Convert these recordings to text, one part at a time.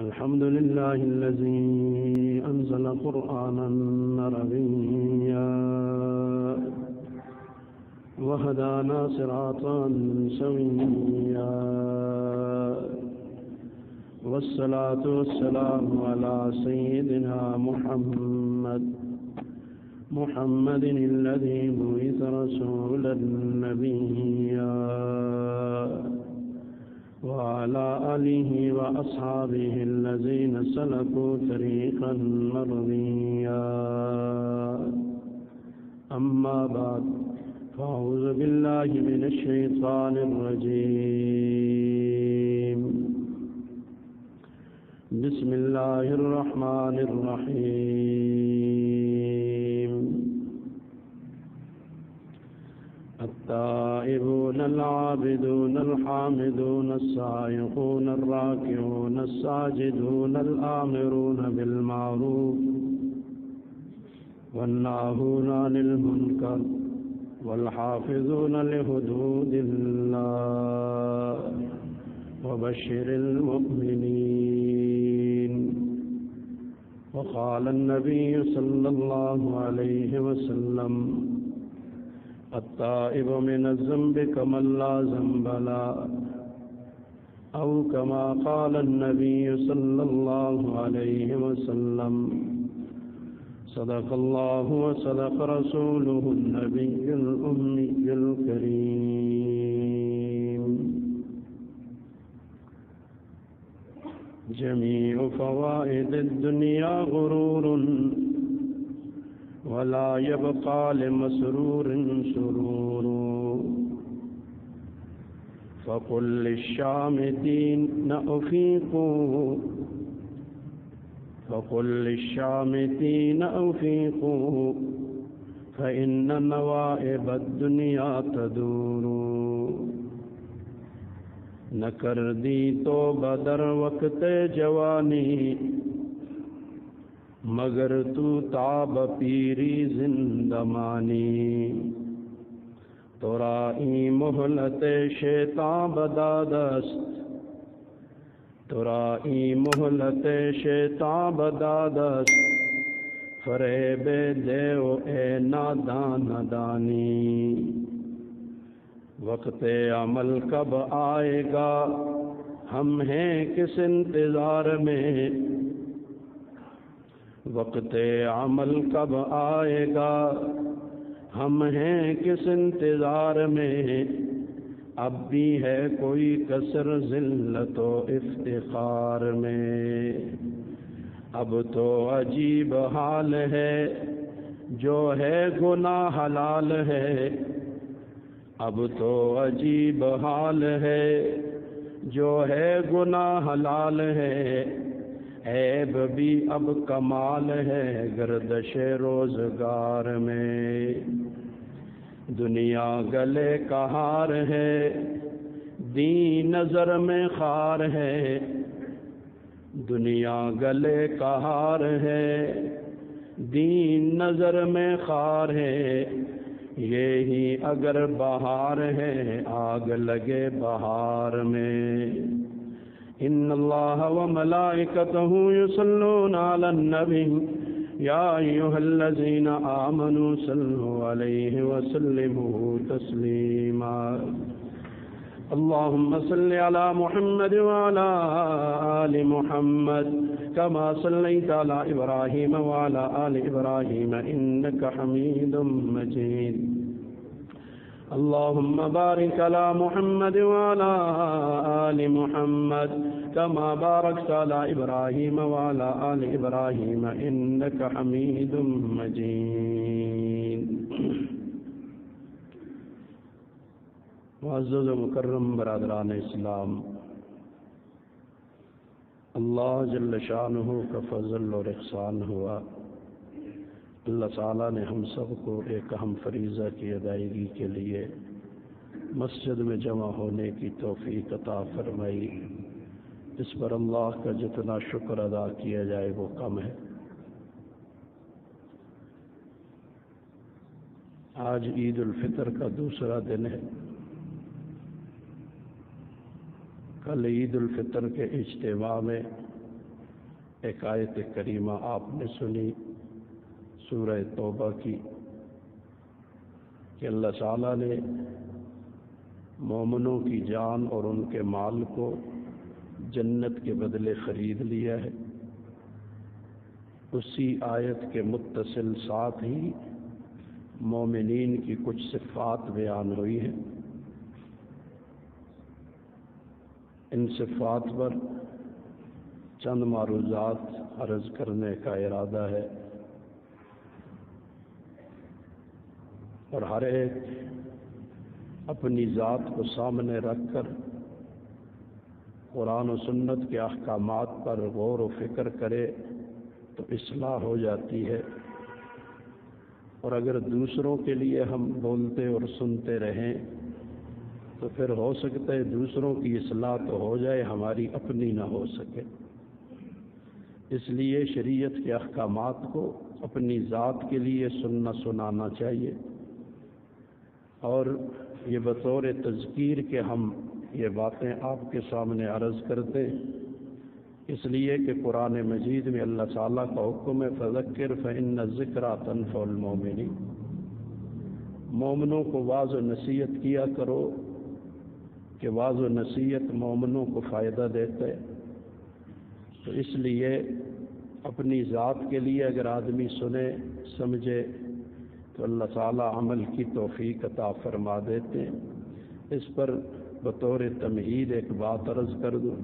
الحمد لله الذي أنزل قرآنا عربيا وهدانا صراطا سويا، والصلاة والسلام على سيدنا محمد الذي بعث رسولا نبيا، وعلى آله وأصحابه الذين سلكوا طريقا مرضيا. أما بعد، فأعوذ بالله من الشيطان الرجيم. بسم الله الرحمن الرحيم. التائبون العابدون الحامدون السائحون الراكعون الساجدون الآمرون بالمعروف والناهون عن المنكر والحافظون لحدود الله وبشر المؤمنين. وقال النبي صلى الله عليه وسلم: التائب من الذنب كمن لا ذنب له، أو كما قال النبي صلى الله عليه وسلم: صدق الله وصدق رسوله النبي الأمي الكريم. جميع فوائد الدنيا غرور، ولا يبقى لمسرور سرور. فقل للشامتين أفيقوا فإن نوائب الدنيا تدور. نہ کر دی توبہ در وقت جوانی، مگر تو تاب پیری زندمانی. ترائی مہلت شیطان بدادست، ترائی مہلت شیطان بدادست. فریب دیو اے نادان ندانی. وقت عمل کب آئے گا ہم ہیں کس انتظار میں، وقت عمل کب آئے گا ہم ہیں کس انتظار میں. اب بھی ہے کوئی کسر ذلت و افتخار میں. اب تو عجیب حال ہے جو ہے گناہ حلال ہے، اب تو عجیب حال ہے جو ہے گناہ حلال ہے. عیب بھی اب کمال ہے گردش روزگار میں. دنیا گلے کا ہار ہے، دین نظر میں خار ہے. دنیا گلے کا ہار ہے، دین نظر میں خار ہے. یہی اگر بہار ہے آگ لگے بہار میں. ان اللہ وملائکتہ یصلون علی النبی یا ایھا الذین آمنوا صلوا علیہ وسلموا تسلیما. اللهم صل على محمد وعلى آل محمد كما صليت على إبراهيم وعلى آل إبراهيم إنك حميد مجيد. اللهم بارك على محمد وعلى آل محمد كما باركت على إبراهيم وعلى آل إبراهيم إنك حميد مجيد. معزز و مکرم برادران اسلام، اللہ جل شانہ کا فضل اور احسان ہوا. اللہ تعالیٰ نے ہم سب کو ایک اہم فریضہ کی ادائیگی کے لیے مسجد میں جمع ہونے کی توفیق عطا فرمائی. اس پر اللہ کا جتنا شکر ادا کیا جائے وہ کم ہے. آج عید الفطر کا دوسرا دن ہے. کل عید الفطر کے اجتماع میں ایک آیت کریمہ آپ نے سنی سورہ توبہ کی کہ اللہ تعالیٰ نے مومنوں کی جان اور ان کے مال کو جنت کے بدلے خرید لیا ہے۔ اسی آیت کے متصل ساتھ ہی مومنین کی کچھ صفات بیان ہوئی ہیں۔ ان صفات پر چند معروضات عرض کرنے کا ارادہ ہے، اور ہر ایک اپنی ذات کو سامنے رکھ کر قرآن و سنت کے احکامات پر غور و فکر کرے تو اصلاح ہو جاتی ہے، اور اگر دوسروں کے لیے ہم بولتے اور سنتے رہیں تو پھر ہو سکتا ہے دوسروں کی اصلاح تو ہو جائے، ہماری اپنی نہ ہو سکے۔ اس لیے شریعت کے احکامات کو اپنی ذات کے لیے سننا سنانا چاہیے، اور یہ بطور تذکیر کے ہم یہ باتیں آپ کے سامنے عرض کرتے ہیں، اس لیے کہ قرآن مجید میں اللہ تعالیٰ کا حکم ہے فذکر فإن الذکریٰ تنفع المؤمنین، مومنوں کو واعظ و نصیحت کیا کرو کہ واعظ و نصیحت مومنوں کو فائدہ دیتا ہے۔ تو اس لیے اپنی ذات کے لیے اگر آدمی سنے سمجھے تو اللہ تعالیٰ عمل کی توفیق عطا فرما دیتے ہیں۔ اس پر بطور تمہید ایک بات عرض کر دوں،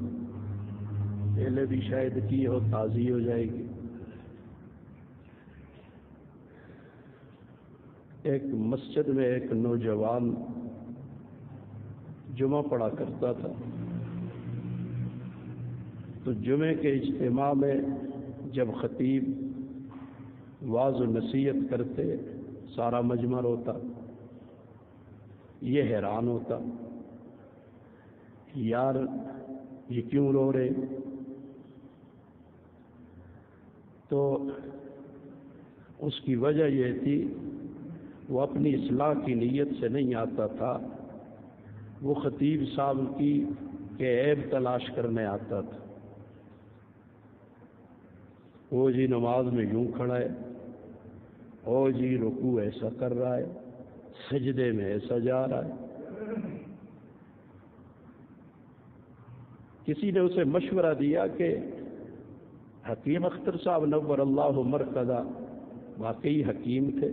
پہلے بھی شاید کی ہو، تازی ہو جائے گی۔ ایک مسجد میں ایک نوجوان جمعہ پڑھا کرتا تھا، تو جمعے کے اجتماع میں جب خطیب واعظ و نصیحت کرتے سارا مجمع روتا، یہ حیران ہوتا یار یہ کیوں رو رہے؟ تو اس کی وجہ یہ تھی وہ اپنی اصلاح کی نیت سے نہیں آتا تھا، وہ خطیب صاحب کی کہ عیب تلاش کرنے آتا تھا۔ وہ جی نماز میں یوں کھڑا ہے، او جی رکوع ایسا کر رہا ہے، سجدے میں ایسا جا رہا ہے۔ کسی نے اسے مشورہ دیا کہ حکیم اختر صاحب نور اللہ مرقدہ واقعی حکیم تھے،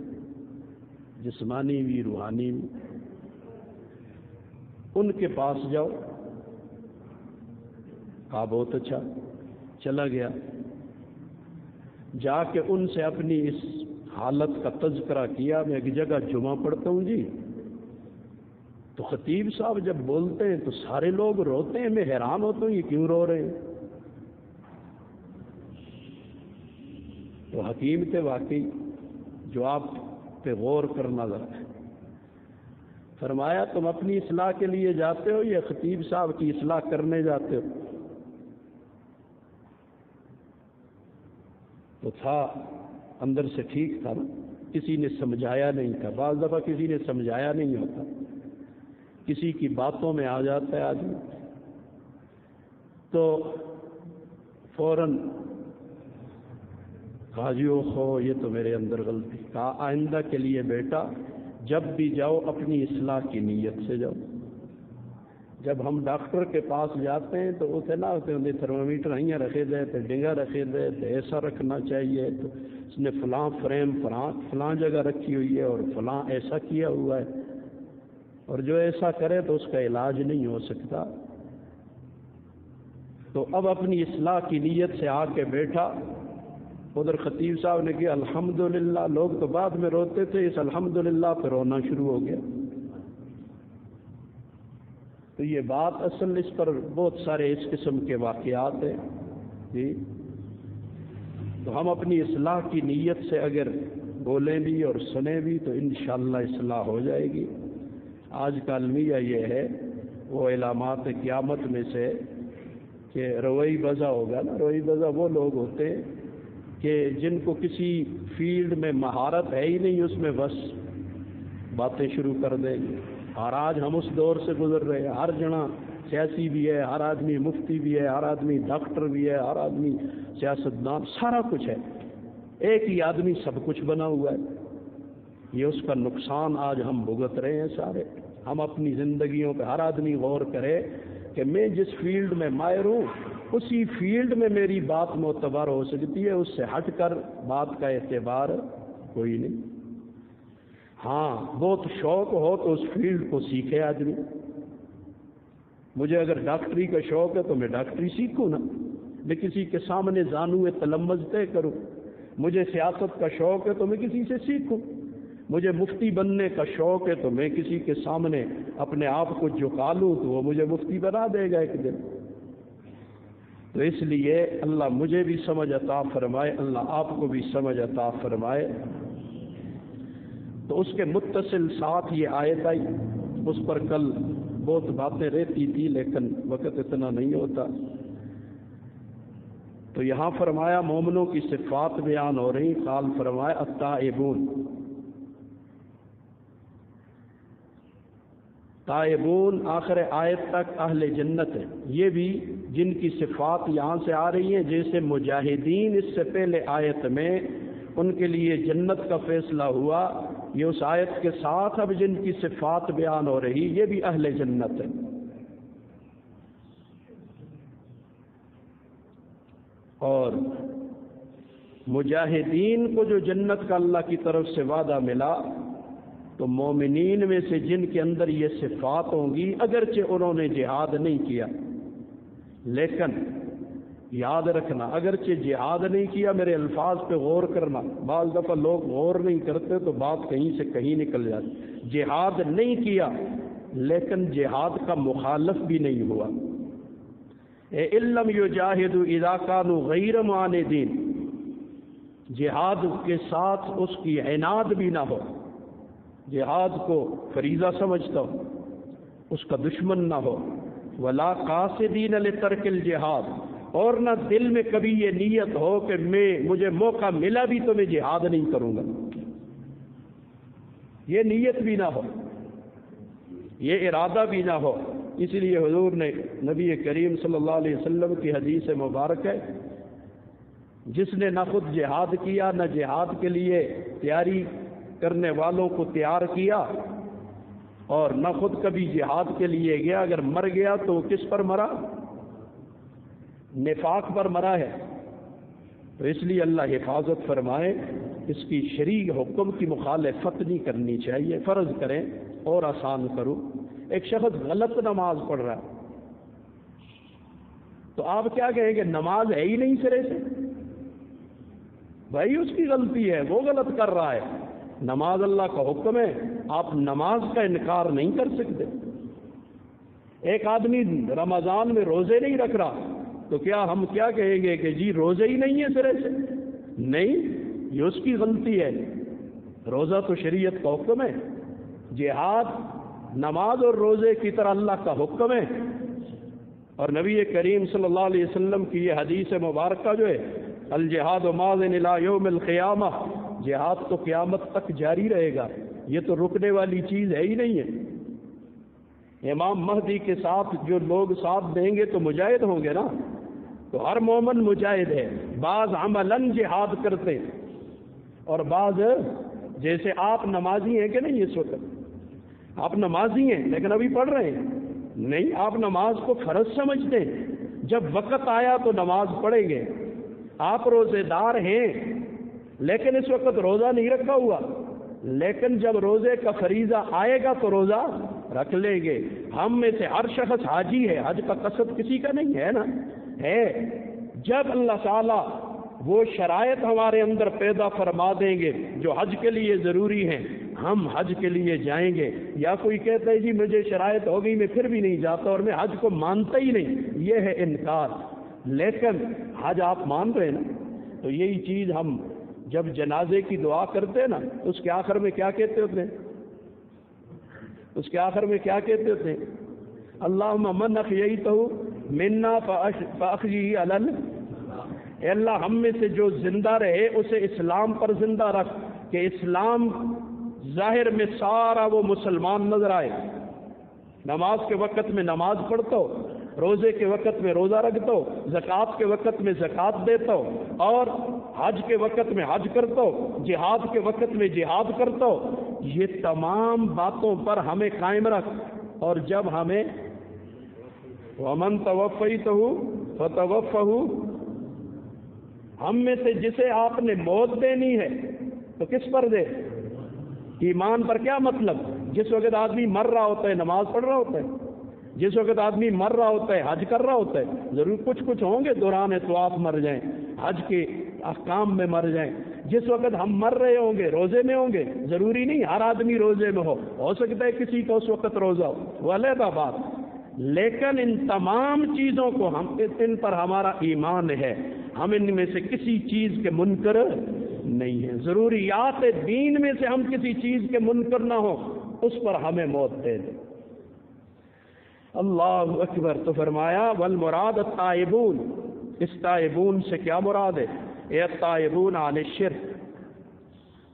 جسمانی بھی روحانی بھی، ان کے پاس جاؤ۔ کہا بہت اچھا، چلا گیا، جا کے ان سے اپنی اس حالت کا تذکرہ کیا، میں ایک جگہ جمعہ پڑھتا ہوں جی، تو خطیب صاحب جب بولتے ہیں تو سارے لوگ روتے ہیں، میں حیران ہوتا ہوں یہ کیوں رو رہے ہیں؟ تو حکیم تھے واقعی، جو آپ پہ غور کرنا ذرا۔ فرمایا تم اپنی اصلاح کے لیے جاتے ہو یا خطیب صاحب کی اصلاح کرنے جاتے ہو؟ تو تھا اندر سے ٹھیک تھا نا، کسی نے سمجھایا نہیں تھا۔ بعض دفعہ کسی نے سمجھایا نہیں ہوتا، کسی کی باتوں میں آ جاتا ہے آدمی، تو فوراً کہا جی خو یہ تو میرے اندر غلطی۔ کہا آئندہ کے لیے بیٹا جب بھی جاؤ اپنی اصلاح کی نیت سے جاؤ۔ جب ہم ڈاکٹر کے پاس جاتے ہیں تو اسے نہ ہوتے ہیں تھرمومیٹر ہیاں رکھے دے تو ڈنگا رکھے دے تو ایسا رکھنا چاہیے، تو اس نے فلاں فریم فلاں جگہ رکھی ہوئی ہے اور فلاں ایسا کیا ہوا ہے، اور جو ایسا کرے تو اس کا علاج نہیں ہو سکتا۔ تو اب اپنی اصلاح کی نیت سے آ کے بیٹھا، ادھر خطیب صاحب نے کہا الحمدللہ، لوگ تو بعد میں روتے تھے، اس الحمدللہ پہ رونا شروع ہو گیا۔ تو یہ بات اصل اس پر بہت سارے اس قسم کے واقعات ہیں جی۔ تو ہم اپنی اصلاح کی نیت سے اگر بولیں بھی اور سنیں بھی تو انشاءاللہ اصلاح ہو جائے گی۔ آج کا المیہ یہ ہے، وہ علامات قیامت میں سے کہ روئی بزا ہوگا نا، روئی بزا وہ لوگ ہوتے ہیں کہ جن کو کسی فیلڈ میں مہارت ہے ہی نہیں، اس میں بس باتیں شروع کر دیں گے۔ اور آج ہم اس دور سے گزر رہے ہیں، ہر جنا سیاسی بھی ہے، ہر آدمی مفتی بھی ہے، ہر آدمی ڈاکٹر بھی ہے، ہر آدمی سیاستدان، سارا کچھ ہے، ایک ہی آدمی سب کچھ بنا ہوا ہے۔ یہ اس کا نقصان آج ہم بھگت رہے ہیں سارے۔ ہم اپنی زندگیوں پہ ہر آدمی غور کرے کہ میں جس فیلڈ میں ماہر ہوں اسی فیلڈ میں میری بات معتبر ہو سکتی ہے، اس سے ہٹ کر بات کا اعتبار کوئی نہیں۔ ہاں بہت شوق ہو تو اس فیلڈ کو سیکھے آدمی۔ مجھے اگر ڈاکٹری کا شوق ہے تو میں ڈاکٹری سیکھوں نا، میں کسی کے سامنے زانوئے تلمذ طے کروں۔ مجھے سیاست کا شوق ہے تو میں کسی سے سیکھوں۔ مجھے مفتی بننے کا شوق ہے تو میں کسی کے سامنے اپنے آپ کو جھکا لوں تو وہ مجھے مفتی بنا دے گا ایک دن۔ تو اس لیے اللہ مجھے بھی سمجھ عطا فرمائے، اللہ آپ کو بھی سمجھ عطا فرمائے۔ تو اس کے متصل ساتھ یہ آیت آئی، اس پر کل بہت باتیں رہتی تھی لیکن وقت اتنا نہیں ہوتا۔ تو یہاں فرمایا مومنوں کی صفات بیان ہو رہی، قال فرمایا التائبون، تائبون آخر آیت تک اہل جنت ہے۔ یہ بھی جن کی صفات یہاں سے آ رہی ہیں، جیسے مجاہدین اس سے پہلے آیت میں ان کے لیے جنت کا فیصلہ ہوا، یہ اس آیت کے ساتھ اب جن کی صفات بیان ہو رہی یہ بھی اہل جنت ہے۔ اور مجاہدین کو جو جنت کا اللہ کی طرف سے وعدہ ملا، تو مومنین میں سے جن کے اندر یہ صفات ہوں گی، اگرچہ انہوں نے جہاد نہیں کیا، لیکن یاد رکھنا اگرچہ جہاد نہیں کیا، میرے الفاظ پہ غور کرنا، بعض دفعہ لوگ غور نہیں کرتے تو بات کہیں سے کہیں نکل جاتی۔ جہاد نہیں کیا لیکن جہاد کا مخالف بھی نہیں ہوا۔ اِلَّمْ يُجَاهِدُوا إِذَا كَانُوا غَيْرَ مُعَانِدِينَ، جہاد کے ساتھ اس کی عناد بھی نہ ہو، جہاد کو فریضہ سمجھتا ہو، اس کا دشمن نہ ہو۔ وَلَا قَاصِدِينَ لِتَرْكِ الْجِهَادِ، اور نہ دل میں کبھی یہ نیت ہو کہ مجھے موقع ملا بھی تو میں جہاد نہیں کروں گا، یہ نیت بھی نہ ہو، یہ ارادہ بھی نہ ہو۔ اس لیے حضور نے نبی کریم صلی اللہ علیہ وسلم کی حدیث مبارک ہے، جس نے نہ خود جہاد کیا نہ جہاد کے لیے تیاری کرنے والوں کو تیار کیا اور نہ خود کبھی جہاد کے لیے گیا، اگر مر گیا تو وہ کس پر مرا؟ نفاق پر مرا ہے۔ تو اس لیے اللہ حفاظت فرمائے، اس کی شرعی حکم کی مخالفت نہیں کرنی چاہیے۔ فرض کریں اور آسان کروں، ایک شخص غلط نماز پڑھ رہا ہے تو آپ کیا کہیں گے؟ نماز ہے ہی نہیں سرے سے، بھائی اس کی غلطی ہے، وہ غلط کر رہا ہے، نماز اللہ کا حکم ہے، آپ نماز کا انکار نہیں کر سکتے۔ ایک آدمی رمضان میں روزے نہیں رکھ رہا تو کیا ہم کیا کہیں گے کہ جی روزے ہی نہیں ہے سرے سے؟ نہیں، یہ اس کی غلطی ہے، روزہ تو شریعت کا حکم ہے، جہاد نماز اور روزے کی طرح اللہ کا حکم ہے۔ اور نبی کریم صلی اللہ علیہ وسلم کی یہ حدیث مبارکہ جو ہے، الجہاد ماضٍ الی یوم القیامہ، جہاد تو قیامت تک جاری رہے گا، یہ تو رکنے والی چیز ہے ہی نہیں ہے۔ امام مہدی کے ساتھ جو لوگ ساتھ دیں گے تو مجاہد ہوں گے نا، تو ہر مومن مجاہد ہے، بعض عملاً جہاد کرتے ہیں اور بعض، جیسے آپ نمازی ہیں کہ نہیں؟ اس وقت آپ نمازی ہیں لیکن ابھی پڑھ رہے ہیں نہیں، آپ نماز کو فرض سمجھتے ہیں، جب وقت آیا تو نماز پڑھیں گے۔ آپ روزے دار ہیں لیکن اس وقت روزہ نہیں رکھا ہوا، لیکن جب روزے کا فریضہ آئے گا تو روزہ رکھ لیں گے۔ ہم میں سے ہر شخص حاجی ہے، حج کا قصد کسی کا نہیں ہے نا، ہے۔ جب اللہ تعالیٰ وہ شرائط ہمارے اندر پیدا فرما دیں گے جو حج کے لیے ضروری ہیں، ہم حج کے لیے جائیں گے۔ یا کوئی کہتا ہے جی مجھے شرائط ہو گئی میں پھر بھی نہیں جاتا اور میں حج کو مانتا ہی نہیں، یہ ہے انکار۔ لیکن حج آپ مان رہے ہیں نا، تو یہی چیز ہم جب جنازے کی دعا کرتے ہیں نا، اس کے آخر میں کیا کہتے ہوتے ہیں؟ اس کے آخر میں کیا کہتے ہوتے ہیں؟ اللہم من احییتہ منا فاحیہ علی، اے اللہ ہم میں سے جو زندہ رہے اسے اسلام پر زندہ رکھ، کہ اسلام ظاہر میں سارا وہ مسلمان نظر آئے نماز کے وقت میں نماز پڑھتا ہو، روزے کے وقت میں روزہ رکھتا ہو، زکوٰۃ کے وقت میں زکوٰۃ دیتا ہو، اور حج کے وقت میں حج کرتا ہو، جہاد کے وقت میں جہاد کرتا ہو، یہ تمام باتوں پر ہمیں قائم رکھ. اور جب ہمیں وَمَن تَوَفَّيْتَهُ فَتَوَفَّهُ، ہم میں سے جسے آپ نے موت دینی ہے تو کس پر دے؟ ایمان پر. کیا مطلب؟ جس وقت آدمی مر رہا ہوتا ہے نماز پڑھ رہا ہوتا ہے، جس وقت آدمی مر رہا ہوتا ہے حج کر رہا ہوتا ہے. ضرور کچھ ہوں گے دوران طواف مر جائیں، حج کے احکام میں مر جائیں. جس وقت ہم مر رہے ہوں گے روزے میں ہوں گے. ضروری نہیں ہر آدمی روزے میں ہو سکتا ہے کسی کو اس وقت روزہ ہو، وہ علیحدہ بات. لیکن ان تمام چیزوں کو ان پر ہمارا ایمان ہے، ہم ان میں سے کسی چیز کے منکر نہیں ہیں. ضروریات دین میں سے ہم کسی چیز کے منکر نہ ہوں، اس پر ہمیں موت دے دے. اللہ اکبر. تو فرمایا والمراد التائبون. اس تائبون سے کیا مراد ہے؟ اے التائبون عن الشرک،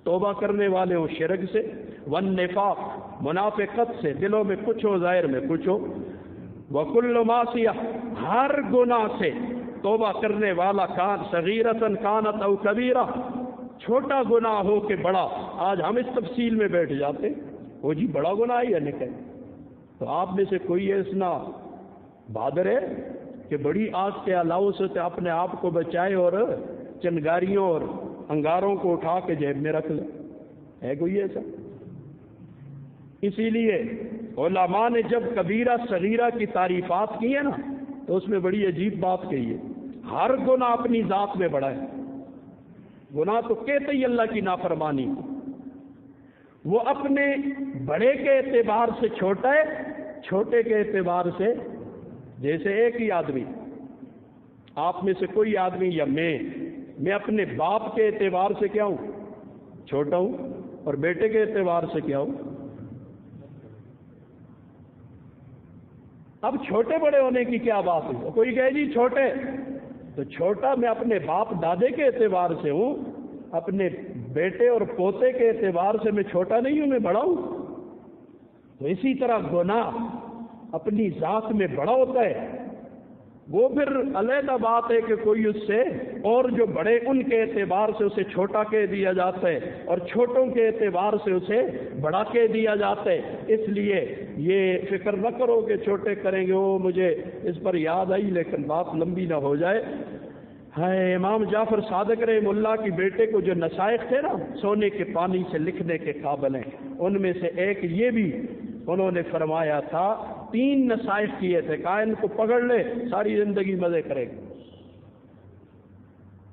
توبہ کرنے والے ہوں شرک سے، والنفاق، منافقت سے، دلوں میں کچھ ہو ظاہر میں کچھ ہو، وکل معصیہ، ہر گناہ سے توبہ کرنے والا، کان صغیرتن کانت او کبیرہ، چھوٹا گناہ ہو کہ بڑا. آج ہم اس تفصیل میں بیٹھ جاتے وہ جی بڑا گناہ ہی ہے نکل. تو آپ میں سے کوئی ایسا بہادر ہے کہ بڑی آگ کے علاوہ سے اپنے آپ کو بچائے اور چنگاریوں اور انگاروں کو اٹھا کے جیب میں رکھ لے؟ ہے کوئی ایسا؟ اسی لیے علماء نے جب کبیرہ صغیرہ کی تعریفات کی ہیں نا تو اس میں بڑی عجیب بات کہی ہے. ہر گناہ اپنی ذات میں بڑا ہے. گناہ تو کہتے ہی اللہ کی نافرمانی، وہ اپنے بڑے کے اعتبار سے چھوٹا ہے، چھوٹے کے اعتبار سے جیسے ایک ہی آدمی، آپ میں سے کوئی آدمی یا میں اپنے باپ کے اعتبار سے کیا ہوں؟ چھوٹا ہوں. اور بیٹے کے اعتبار سے کیا ہوں؟ اب چھوٹے بڑے ہونے کی کیا بات ہے؟ کوئی کہے جی چھوٹے، تو چھوٹا میں اپنے باپ دادے کے اعتبار سے ہوں، اپنے بیٹے اور پوتے کے اعتبار سے میں چھوٹا نہیں ہوں، میں بڑا ہوں. تو اسی طرح گناہ اپنی ذات میں بڑا ہوتا ہے. وہ پھر علیحدہ بات ہے کہ کوئی اس سے اور جو بڑے ان کے اعتبار سے اسے چھوٹا کہہ دیا جاتا ہے اور چھوٹوں کے اعتبار سے اسے بڑا کہہ دیا جاتا ہے. اس لیے یہ فکر نہ کرو کہ چھوٹے کریں گے. وہ مجھے اس پر یاد آئی لیکن بات لمبی نہ ہو جائے. ہے امام جعفر صادق رحمہ اللہ کی بیٹے کو جو نصائح تھے نا سونے کے پانی سے لکھنے کے قابل ہیں، ان میں سے ایک یہ بھی انہوں نے فرمایا تھا. 3 نصائح کیے تھے کہ ان کو پکڑ لے ساری زندگی مزے کرے گا.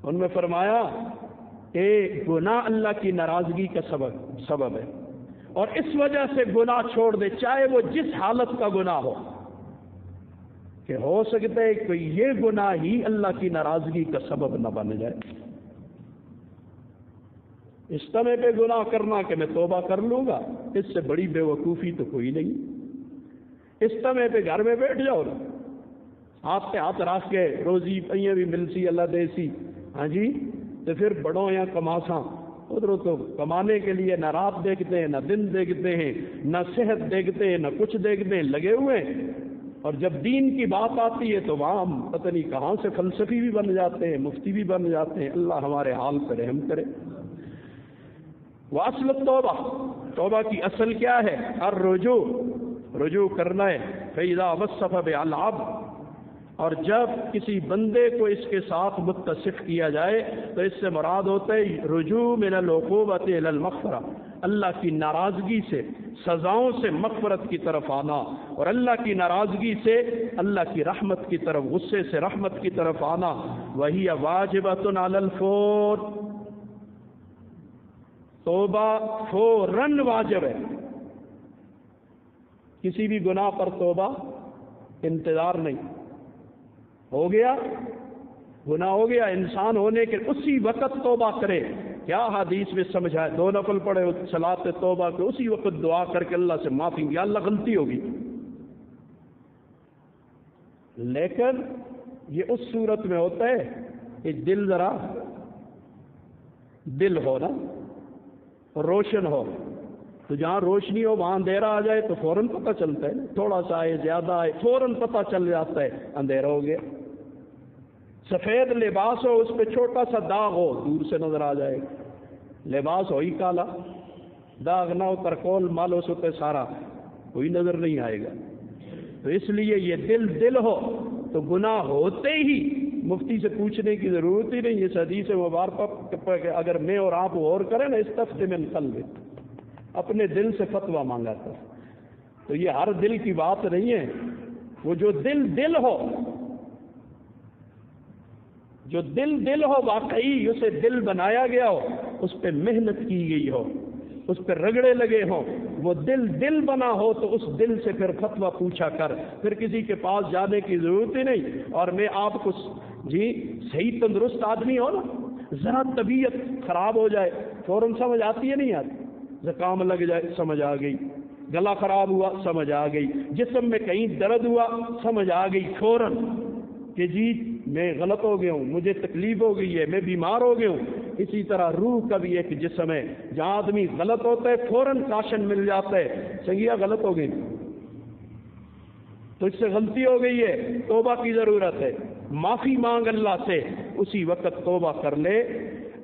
ان میں فرمایا کہ گناہ اللہ کی ناراضگی کا سبب ہے، اور اس وجہ سے گناہ چھوڑ دے چاہے وہ جس حالت کا گناہ ہو. کہ ہو سکتا ہے کہ یہ گناہ ہی اللہ کی ناراضگی کا سبب نہ بن جائے. اس طرح پہ گناہ کرنا کہ میں توبہ کر لوں گا، اس سے بڑی بے وقوفی تو کوئی نہیں. اس طرح پہ گھر میں بیٹھ جاؤ نا، ہاتھ پہ ہاتھ رکھ کے روزی پہیاں بھی ملسی اللہ دیسی، ہاں جی، تو پھر بڑوں یا کماساں ادھر تو کمانے کے لیے نہ رات دیکھتے ہیں، نہ دن دیکھتے ہیں، نہ صحت دیکھتے ہیں، نہ کچھ دیکھتے ہیں، لگے ہوئے ہیں. اور جب دین کی بات آتی ہے تو وہاں پتہ نہیں کہاں سے فلسفی بھی بن جاتے ہیں، مفتی بھی بن جاتے ہیں. اللہ ہمارے حال پہ رحم کرے. واصل التوبہ، توبہ کی اصل کیا ہے؟ الرجوع، رجوع کرنا ہے. فَإِذَا وَصَّفَ بِالْعَبْدِ، اور جب کسی بندے کو اس کے ساتھ متصف کیا جائے تو اس سے مراد ہوتا ہے رجوع من العقوبۃ الی المغفرہ، اللہ کی ناراضگی سے سزاؤں سے مغفرت کی طرف آنا، اور اللہ کی ناراضگی سے اللہ کی رحمت کی طرف، غصے سے رحمت کی طرف آنا. وہی واجبۃ علی الفور، توبہ فوراً واجب ہے. کسی بھی گناہ پر توبہ انتظار نہیں. ہو گیا گناہ ہو گیا، انسان ہونے کے اسی وقت توبہ کرے. کیا حدیث میں سمجھا ہے؟ 2 نفل پڑھے صلاۃ توبہ کے اسی وقت دعا کر کے اللہ سے معافی، یا اللہ غلطی ہوگی. لیکن یہ اس صورت میں ہوتا ہے کہ دل ہو نا روشن ہو، تو جہاں روشنی ہو وہاں اندھیرا آ جائے تو فوراً پتہ چلتا ہے، تھوڑا سا آئے زیادہ آئے فوراً پتہ چل جاتا ہے اندھیرا ہو گیا۔ سفید لباس ہو، اس پہ چھوٹا سا داغ ہو، دور سے نظر آ جائے گا۔ لباس ہو ہی کالا، داغ نہ ہو، ترکول مال ہو سکتے سارا، کوئی نظر نہیں آئے گا۔ تو اس لیے یہ دل ہو تو گناہ ہوتے ہی مفتی سے پوچھنے کی ضرورت ہی نہیں۔ اس حدیث مبارکہ اگر میں اور آپ غور کریں نا، استفت من قلبک، اپنے دل سے فتویٰ مانگا تھا۔ تو یہ ہر دل کی بات نہیں ہے، وہ جو دل ہو، جو دل ہو واقعی اسے دل بنایا گیا ہو، اس پہ محنت کی گئی ہو، اس پہ رگڑے لگے ہوں، وہ دل بنا ہو تو اس دل سے پھر فتویٰ پوچھا کر، پھر کسی کے پاس جانے کی ضرورت ہی نہیں۔ اور میں آپ کو صحیح تندرست آدمی ہو نا، ذرا طبیعت خراب ہو جائے فوراً سمجھ آتی ہے نہیں آتی؟ زکام لگ جائے سمجھ آ گئی، گلا خراب ہوا سمجھ آ گئی، جسم میں کہیں درد ہوا سمجھ آ گئی فوراً کہ جی میں غلط ہو گیا ہوں، مجھے تکلیف ہو گئی ہے، میں بیمار ہو گیا ہوں۔ اسی طرح روح کا بھی ایک جسم ہے، جہاں آدمی غلط ہوتا ہے فوراً کاشن مل جاتا ہے، سنگیا غلط ہو گئی تو اس سے غلطی ہو گئی ہے، توبہ کی ضرورت ہے، معافی مانگ اللہ سے، اسی وقت توبہ کر لے۔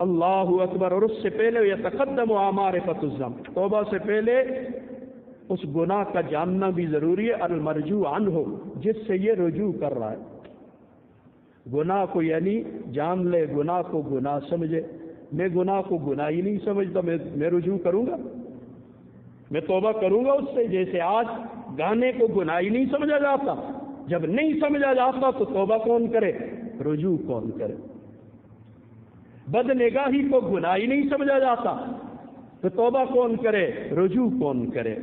اللہ اکبر۔ اور اس سے پہلے یتقدم معرفت الذنب، توبہ سے پہلے اس گناہ کا جاننا بھی ضروری ہے، المرجو عنہ، جس سے یہ رجوع کر رہا ہے۔ گناہ کو یعنی جان لے، گناہ کو گناہ سمجھے۔ میں گناہ کو گناہ ہی نہیں سمجھتا، میں رجوع کروں گا، میں توبہ کروں گا اس سے۔ جیسے آج گانے کو گناہ ہی نہیں سمجھا جاتا، جب نہیں سمجھا جاتا تو توبہ کون کرے، رجوع کون کرے؟ بد نگاہی کو گناہ ہی نہیں سمجھا جاتا تو توبہ کون کرے، رجوع کون کرے؟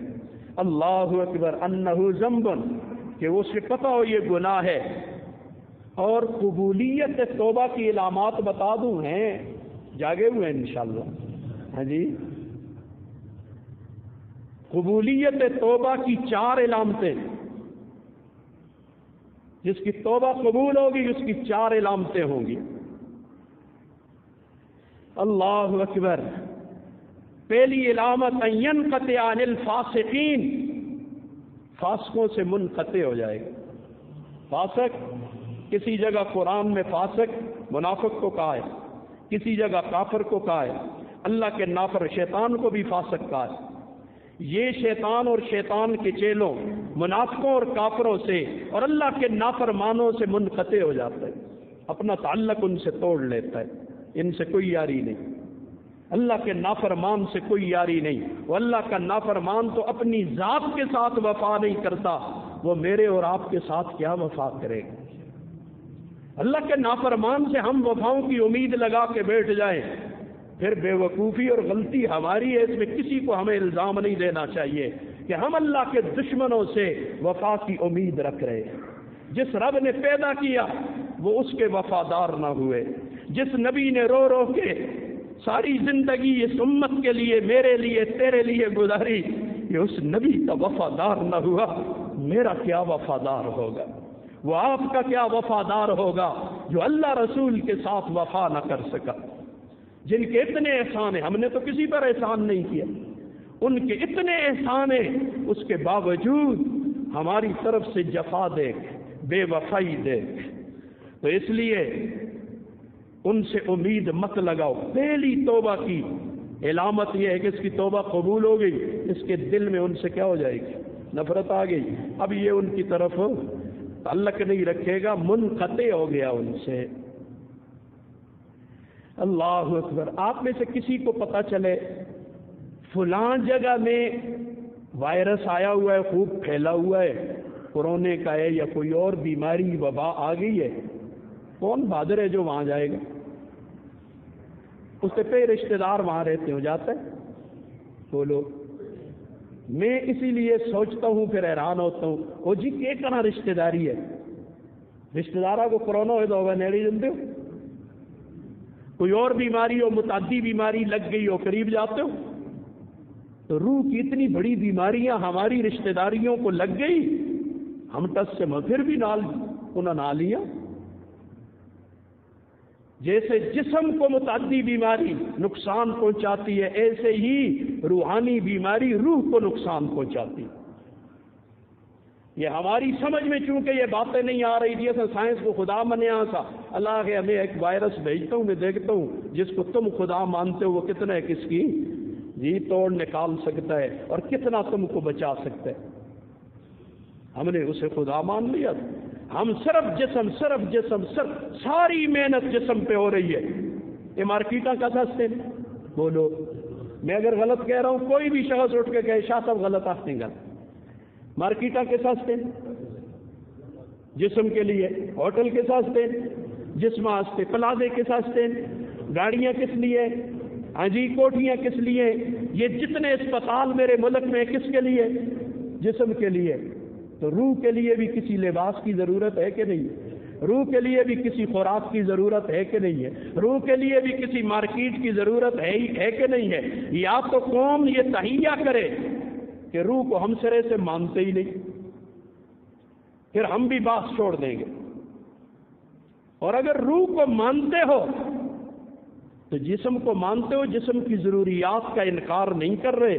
اللہ اکبر۔ انہ ذنب، کہ وہ سے پتہ ہو یہ گناہ ہے۔ اور قبولیت توبہ کی علامات بتا دوں، ہیں جاگے ہوئے ہیں انشاءاللہ؟ ہاں جی، قبولیت توبہ کی 4 علامتیں، جس کی توبہ قبول ہوگی اس کی 4 علامتیں ہوں گی۔ اللہ اکبر۔ پہلی علامت ان ينقطع عن الفاسقین، فاسقوں سے منقطع ہو جائے گا۔ فاسق، کسی جگہ قرآن میں فاسق منافق کو کہا ہے، کسی جگہ کافر کو کہا ہے، اللہ کے نافر شیطان کو بھی فاسق کہا ہے۔ یہ شیطان اور شیطان کے چیلوں، منافقوں اور کافروں سے اور اللہ کے نافرمانوں سے منقطع ہو جاتا ہے، اپنا تعلق ان سے توڑ لیتا ہے، ان سے کوئی یاری نہیں۔ اللہ کے نافرمان سے کوئی یاری نہیں۔ وہ اللہ کا نافرمان تو اپنی ذات کے ساتھ وفا نہیں کرتا، وہ میرے اور آپ کے ساتھ کیا وفا کرے گا؟ اللہ کے نافرمان سے ہم وفاؤں کی امید لگا کے بیٹھ جائیں، پھر بے وقوفی اور غلطی ہماری ہے۔ اس میں کسی کو ہمیں الزام نہیں دینا چاہیے کہ ہم اللہ کے دشمنوں سے وفا کی امید رکھ رہے ہیں۔ جس رب نے پیدا کیا وہ اس کے وفادار نہ ہوئے، جس نبی نے رو رو کے ساری زندگی اس امت کے لیے، میرے لیے، تیرے لیے گزاری، یہ اس نبی کا وفادار نہ ہوا، میرا کیا وفادار ہوگا؟ وہ آپ کا کیا وفادار ہوگا جو اللہ رسول کے ساتھ وفا نہ کر سکا؟ جن کے اتنے احسان ہیں، ہم نے تو کسی پر احسان نہیں کیا، ان کے اتنے احسان ہیں، اس کے باوجود ہماری طرف سے جفا دیکھ، بے وفائی دیکھ۔ تو اس لیے ان سے امید مت لگاؤ۔ پہلی توبہ کی علامت یہ ہے کہ اس کی توبہ قبول ہو گئی، اس کے دل میں ان سے کیا ہو جائے گی، نفرت آ گئی، اب یہ ان کی طرف تعلق نہیں رکھے گا، منقطع ہو گیا ان سے۔ اللہ اکبر۔ آپ میں سے کسی کو پتہ چلے فلاں جگہ میں وائرس آیا ہوا ہے، خوب پھیلا ہوا ہے، کورونا کا ہے یا کوئی اور بیماری وبا آ گئی ہے، کون بہادر ہے جو وہاں جائے گا؟ اس سے پہ رشتہ دار وہاں رہتے ہو جاتا ہے بولو۔ میں اسی لیے سوچتا ہوں، پھر حیران ہوتا ہوں، وہ جی کہ کہنا رشتہ داری ہے، رشتہ دارہ کو کورونا ہوئے تو ہوگا نیڑی جانتے ہو، کوئی اور بیماری ہو، متعدی بیماری لگ گئی ہو، قریب جاتے ہو؟ تو روح کی اتنی بڑی بیماریاں ہماری رشتہ داریوں کو لگ گئی، ہم ٹس سے پھر بھی نال انہوں نہ لیا۔ جیسے جسم کو متعدی بیماری نقصان پہنچاتی ہے، ایسے ہی روحانی بیماری روح کو نقصان پہنچاتی ہے۔ یہ ہماری سمجھ میں چونکہ یہ باتیں نہیں آ رہی تھی، ایسا سائنس کو خدا منے آسا اللہ کے ہمیں ایک وائرس بھیجتا ہوں، میں دیکھتا ہوں جس کو تم خدا مانتے ہو وہ کتنا کس کی جی توڑ نکال سکتا ہے اور کتنا تم کو بچا سکتا ہے۔ ہم نے اسے خدا مان لیا، ہم صرف جسم ساری محنت جسم پہ ہو رہی ہے۔ یہ مارکیٹاں کا سستے بولو، میں اگر غلط کہہ رہا ہوں کوئی بھی شخص اٹھ کے کہے شاہ صاحب غلط آپ نہیں غلط۔ مارکیٹاں کے سستے جسم کے لیے، ہوٹل کے سستے جسم واسطے، پلازے کے سستے، گاڑیاں کس لیے، ہاں جی کوٹھیاں کس لیے، یہ جتنے اسپتال میرے ملک میں کس کے لیے، جسم کے لیے۔ تو روح کے لیے بھی کسی لباس کی ضرورت ہے کہ نہیں؟ روح کے لیے بھی کسی خوراک کی ضرورت ہے کہ نہیں ہے؟ روح کے لیے بھی کسی مارکیٹ کی ضرورت ہے کہ نہیں ہے؟ یا تو قوم یہ تہیہ کرے کہ روح کو ہم سرے سے مانتے ہی نہیں، پھر ہم بھی بات چھوڑ دیں گے، اور اگر روح کو مانتے ہو تو جسم کو مانتے ہو، جسم کی ضروریات کا انکار نہیں کر رہے،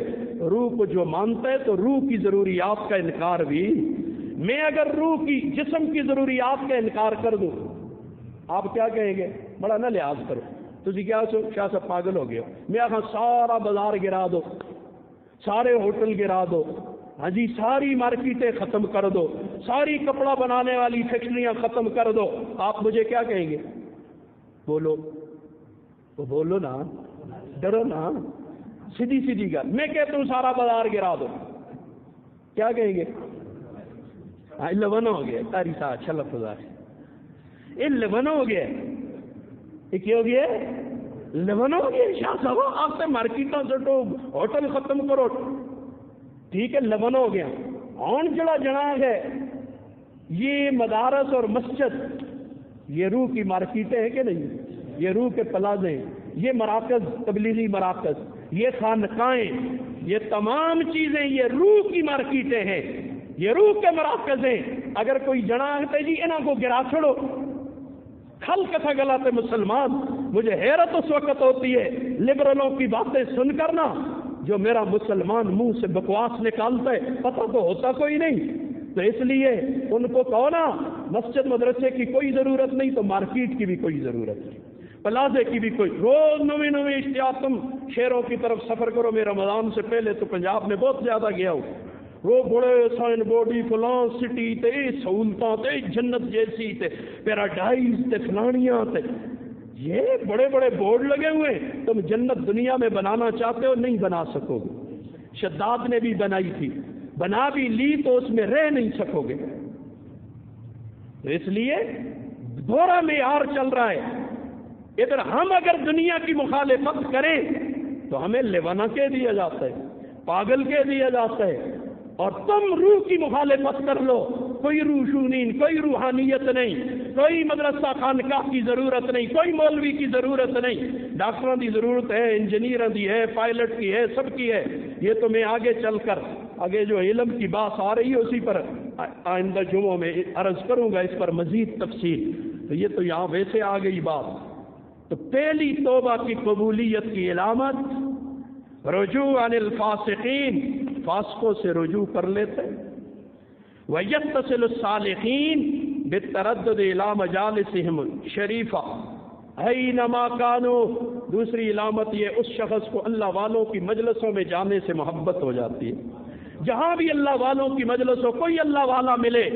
روح کو جو مانتا ہے تو روح کی ضروریات کا انکار بھی۔ میں اگر روح کی جسم کی ضروریات کا انکار کر دوں، آپ کیا کہیں گے؟ بڑا نہ لحاظ کرو، تجھے کیا سو شاہ صاحب پاگل ہو گئے ہو، میں آخا سارا بازار گرا دو، سارے ہوٹل گرا دو، ہاں جی ساری مارکیٹیں ختم کر دو، ساری کپڑا بنانے والی فیکٹریاں ختم کر دو، آپ مجھے کیا کہیں گے؟ بولو، وہ بولو نا، ڈرو نا، سیدھی گل۔ میں کہتا ہوں سارا بازار گرا دو، کیا کہیں گے؟ لبن ہو گیا، تاری سا اچھا لفظ ہے، یہ لبن ہو گیا، یہ کیا ہو گیا؟ لبن ہو گیا۔ شاہ صاحب آپ سے مارکیٹوں سٹو، ہوٹل ختم کرو، ٹھیک ہے لبن ہو گیا۔ ہون جڑا جناح ہے یہ مدارس اور مسجد، یہ روح کی مارکیٹیں ہیں کہ نہیں؟ یہ روح کے پلازے، یہ مراکز، تبلیغی مراکز، یہ خانقاہیں، یہ تمام چیزیں یہ روح کی مارکیٹیں ہیں، یہ روح کے مراکز ہیں۔ اگر کوئی جناح ہے جی انہاں کو گرا چھوڑو، کھل کتھا گلاتے مسلمان، مجھے حیرت اس وقت ہوتی ہے لبرلوں کی باتیں سن کر نا، جو میرا مسلمان منہ سے بکواس نکالتا ہے پتہ تو ہوتا کوئی نہیں، تو اس لیے ان کو کہو نا مسجد مدرسے کی کوئی ضرورت نہیں تو مارکیٹ کی بھی کوئی ضرورت نہیں، پلازے کی بھی کوئی۔ روز نویں اشتیاق تم شہروں کی طرف سفر کرو، میں رمضان سے پہلے تو پنجاب میں بہت زیادہ گیا ہوں، وہ بڑے سائن بورڈی فلاں سٹی تے سہولتاں تے جنت جیسی تے پیراڈائز تے فلانیاں تے، یہ بڑے بڑے بورڈ لگے ہوئے، تم جنت دنیا میں بنانا چاہتے ہو نہیں بنا سکو گے۔ شداد نے بھی بنائی تھی، بنا بھی لی تو اس میں رہ نہیں سکو گے۔ تو اس لیے دوہرا معیار چل رہا ہے، ادھر ہم اگر دنیا کی مخالفت کریں تو ہمیں لیوانا کہہ دیا جاتا ہے، پاگل کہہ دیا جاتا ہے، اور تم روح کی مخالفت کر لو، کوئی روشونین، کوئی روحانیت نہیں، کوئی مدرسہ خانقاہ کی ضرورت نہیں، کوئی مولوی کی ضرورت نہیں، ڈاکٹروں کی ضرورت ہے، انجینئروں کی ہے، پائلٹ کی ہے، سب کی ہے۔ یہ تو میں آگے چل کر آگے جو علم کی بات آ رہی ہے اسی پر آئندہ جمعوں میں عرض کروں گا اس پر مزید تفصیل، تو یہ تو یہاں ویسے آ گئی بات۔ تو پہلی توبہ کی قبولیت کی علامت رجوع عن الفاسقین، فاسقوں سے رجوع کر لیتے، وَيَتَّصِلُ الصَّالِحِينَ بِالتَّرَدُّدِ إِلَى مَجَالِسِهِمْ الشَّرِيفَةِ أَيْنَمَا كَانُوا۔ دوسری علامت یہ اس شخص کو اللہ والوں کی مجلسوں میں جانے سے محبت ہو جاتی ہے، جہاں بھی اللہ والوں کی مجلس ہو، کوئی اللہ والا ملے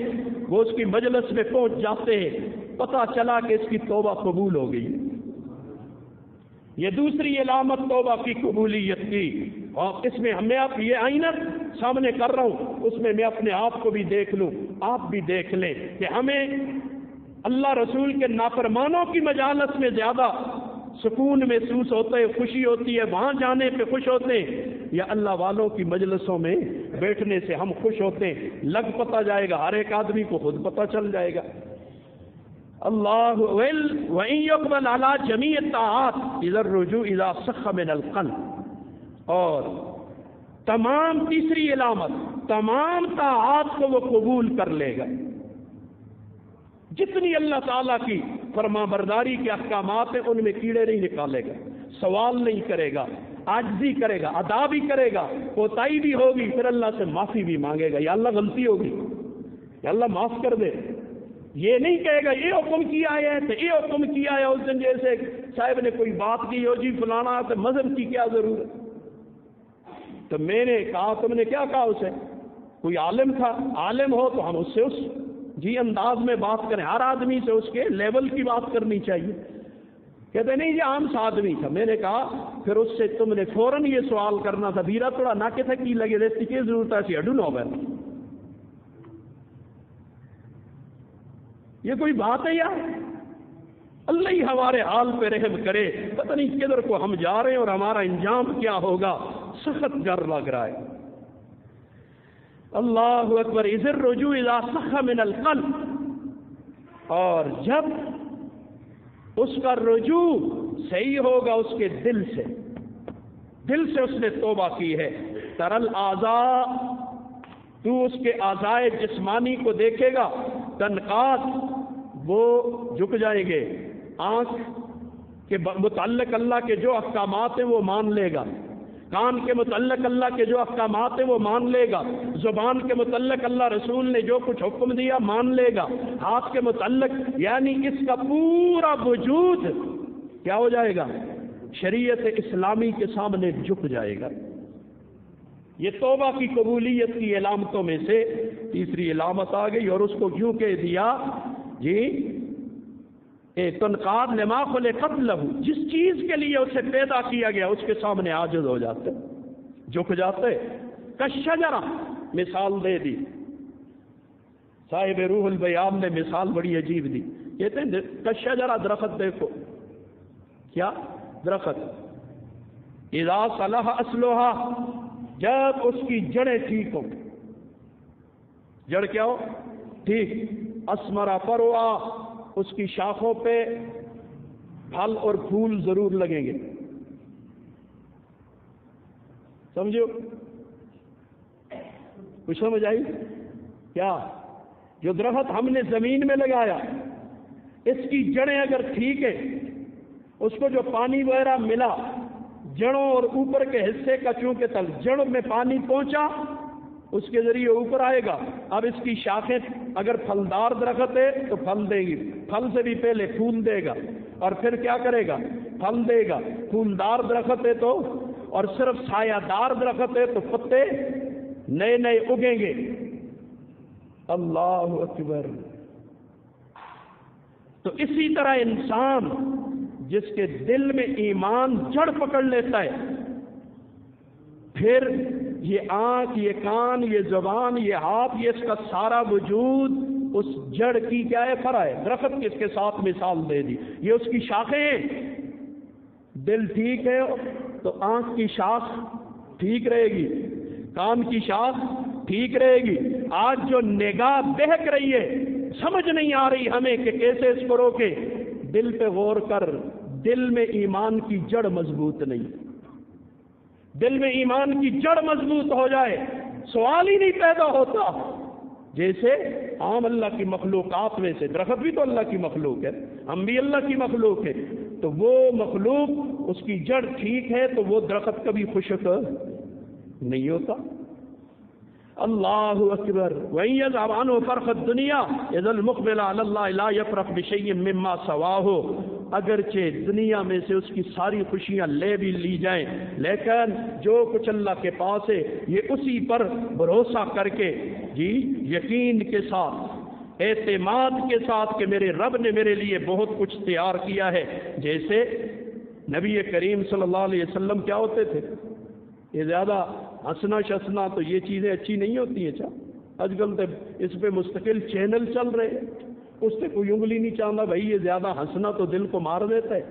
وہ اس کی مجلس میں پہنچ جاتے ہیں، پتہ چلا کہ اس کی توبہ قبول ہو گئی۔ یہ دوسری علامت توبہ کی قبولیت کی، اور اس میں میں آپ یہ آئینہ سامنے کر رہا ہوں، اس میں اپنے آپ کو بھی دیکھ لوں، آپ بھی دیکھ لیں کہ ہمیں اللہ رسول کے نافرمانوں کی مجالس میں زیادہ سکون محسوس ہوتا ہے، خوشی ہوتی ہے، وہاں جانے پہ خوش ہوتے ہیں، یا اللہ والوں کی مجلسوں میں بیٹھنے سے ہم خوش ہوتے ہیں؟ لگ پتہ جائے گا، ہر ایک آدمی کو خود پتہ چل جائے گا۔ اللہ وَإِن يُقْبَلْ عَلَى جَمِيعِ الطَّاعَاتِ إِذَا الرُّجُوعُ إِذَا صَحَّ مِنَ الْقَلْبِ۔ اور تمام تیسری علامت، تمام طاعات کو وہ قبول کر لے گا، جتنی اللہ تعالیٰ کی فرما برداری کے احکامات ہیں ان میں کیڑے نہیں نکالے گا، سوال نہیں کرے گا، عاجزی کرے گا، ادا بھی کرے گا، کوتاہی بھی ہوگی، پھر اللہ سے معافی بھی مانگے گا، یا اللہ غلطی ہوگی، یا اللہ معاف کر دے۔ یہ نہیں کہے گا یہ حکم کیا ہے تو یہ حکم کیا ہے، اس دن جیسے صاحب نے کوئی بات کی ہو جی فلانا تو مذہب کی کیا ضرورت، تو میں نے کہا تم نے کیا کہا اسے، کوئی عالم تھا، عالم ہو تو ہم اس سے اس جی انداز میں بات کریں، ہر آدمی سے اس کے لیول کی بات کرنی چاہیے۔ کہتے نہیں یہ عام سا آدمی تھا، میں نے کہا پھر اس سے تم نے فوراً یہ سوال کرنا تھا بیرا تھوڑا نہ کہ تھا کی لگے دیتی کی ضرورت ہے اڈو نہ ہو، یہ کوئی بات ہے یار؟ اللہ ہی ہمارے حال پہ رحم کرے، پتہ نہیں کدھر کو ہم جا رہے ہیں اور ہمارا انجام کیا ہوگا، سخت ڈر لگ رہا ہے۔ اللہ اکبر۔ اذ الرجوع اذا صح من القلب، اور جب اس کا رجوع صحیح ہوگا اس کے دل سے اس نے توبہ کی ہے۔ ترل اعضاء، تو اس کے اعضاء جسمانی کو دیکھے گا، تنقاد، وہ جھک جائیں گے، آنکھ کے متعلق اللہ کے جو احکامات ہیں وہ مان لے گا، کان کے متعلق اللہ کے جو احکامات ہیں وہ مان لے گا، زبان کے متعلق اللہ رسول نے جو کچھ حکم دیا مان لے گا، ہاتھ کے متعلق، یعنی اس کا پورا وجود کیا ہو جائے گا، شریعت اسلامی کے سامنے جھک جائے گا۔ یہ توبہ کی قبولیت کی علامتوں میں سے تیسری علامت آ گئی، اور اس کو کیوں کہہ دیا جی تنقاد لما خلقت لہ، جس چیز کے لیے اسے پیدا کیا گیا اس کے سامنے عاجز ہو جاتے، جھک جاتے۔ کالشجرہ، مثال دے دی صاحب روح البیان نے، مثال بڑی عجیب دی، کہتے ہیں کالشجرہ، درخت دیکھو، کیا درخت، اذا صلح اصلھا، جب اس کی جڑیں ٹھیک ہو، جڑ کیا ہو ٹھیک، اسمرا فرعا، اس کی شاخوں پہ پھل اور پھول ضرور لگیں گے، سمجھو کچھ سمجھ آئی کیا؟ جو درخت ہم نے زمین میں لگایا اس کی جڑیں اگر ٹھیک ہے، اس کو جو پانی وغیرہ ملا، جڑوں اور اوپر کے حصے کا چونکہ جڑ میں پانی پہنچا اس کے ذریعے اوپر آئے گا۔ اب اس کی شاخیں اگر پھلدار درخت ہے تو پھل دے گی، پھل سے بھی پہلے پھول دے گا، اور پھر کیا کرے گا، پھل دے گا۔ پھولدار درخت ہے تو، اور صرف سایہ دار درخت ہے تو پتے نئے نئے اگیں گے۔ اللہ اکبر۔ تو اسی طرح انسان جس کے دل میں ایمان جڑ پکڑ لیتا ہے، پھر یہ آنکھ، یہ کان، یہ زبان، یہ ہاتھ، یہ اس کا سارا وجود اس جڑ کی کیا ہے، فرع ہے۔ درخت کس کے ساتھ مثال دے دی، یہ اس کی شاخیں ہیں۔ دل ٹھیک ہے تو آنکھ کی شاخ ٹھیک رہے گی، کان کی شاخ ٹھیک رہے گی۔ آج جو نگاہ بہک رہی ہے، سمجھ نہیں آ رہی ہمیں کہ کیسے اس کو روکے، دل پہ غور کر، دل میں ایمان کی جڑ مضبوط نہیں، دل میں ایمان کی جڑ مضبوط ہو جائے سوال ہی نہیں پیدا ہوتا۔ جیسے عام اللہ کی مخلوقات میں سے، درخت بھی تو اللہ کی مخلوق ہے، ہم بھی اللہ کی مخلوق ہے، تو وہ مخلوق اس کی جڑ ٹھیک ہے تو وہ درخت کبھی خشک نہیں ہوتا۔ اللہ اکبر۔ وَإِن يَذْهَبْ عَنْهُ فَرْخُ الدُّنْيَا إِذَا الْمُقْبِلَ عَلَى اللَّهِ لَا يَفْرَحُ بِشَيْءٍ مِّمَّا سَوَاهُ، اگرچہ دنیا میں سے اس کی ساری خوشیاں لے بھی لی جائیں، لیکن جو کچھ اللہ کے پاس ہے یہ اسی پر بھروسہ کر کے، جی یقین کے ساتھ، اعتماد کے ساتھ کہ میرے رب نے میرے لیے بہت کچھ تیار کیا ہے۔ جیسے نبی کریم صلی اللہ علیہ وسلم کیا ہوتے تھے، یہ زیادہ ہنسنا شسنا تو یہ چیزیں اچھی نہیں ہوتی ہیں۔ آج کل تو اس پہ مستقل چینل چل رہے ہیں، اس سے کوئی انگلی نہیں چاہتا بھائی یہ زیادہ ہنسنا تو دل کو مار دیتا ہے،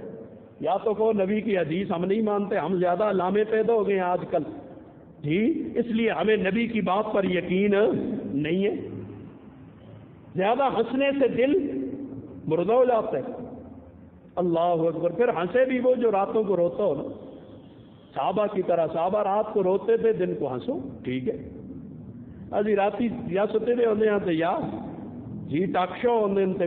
یا تو کہو نبی کی حدیث ہم نہیں مانتے، ہم زیادہ علامے پیدا ہو گئے ہیں آج کل، جی اس لیے ہمیں نبی کی بات پر یقین نہیں ہے۔ زیادہ ہنسنے سے دل مردہ ہو جاتا ہے۔ اللہ اکبر۔ پھر ہنسے بھی وہ جو راتوں کو روتا ہو نا، صحابہ کی طرح، صحابہ رات کو روتے تھے، دن کو ہنسو، ٹھیک ہے۔ ابھی راتی یا ستے ہوتے ہیں تو یا جی ٹاک شو ہوتے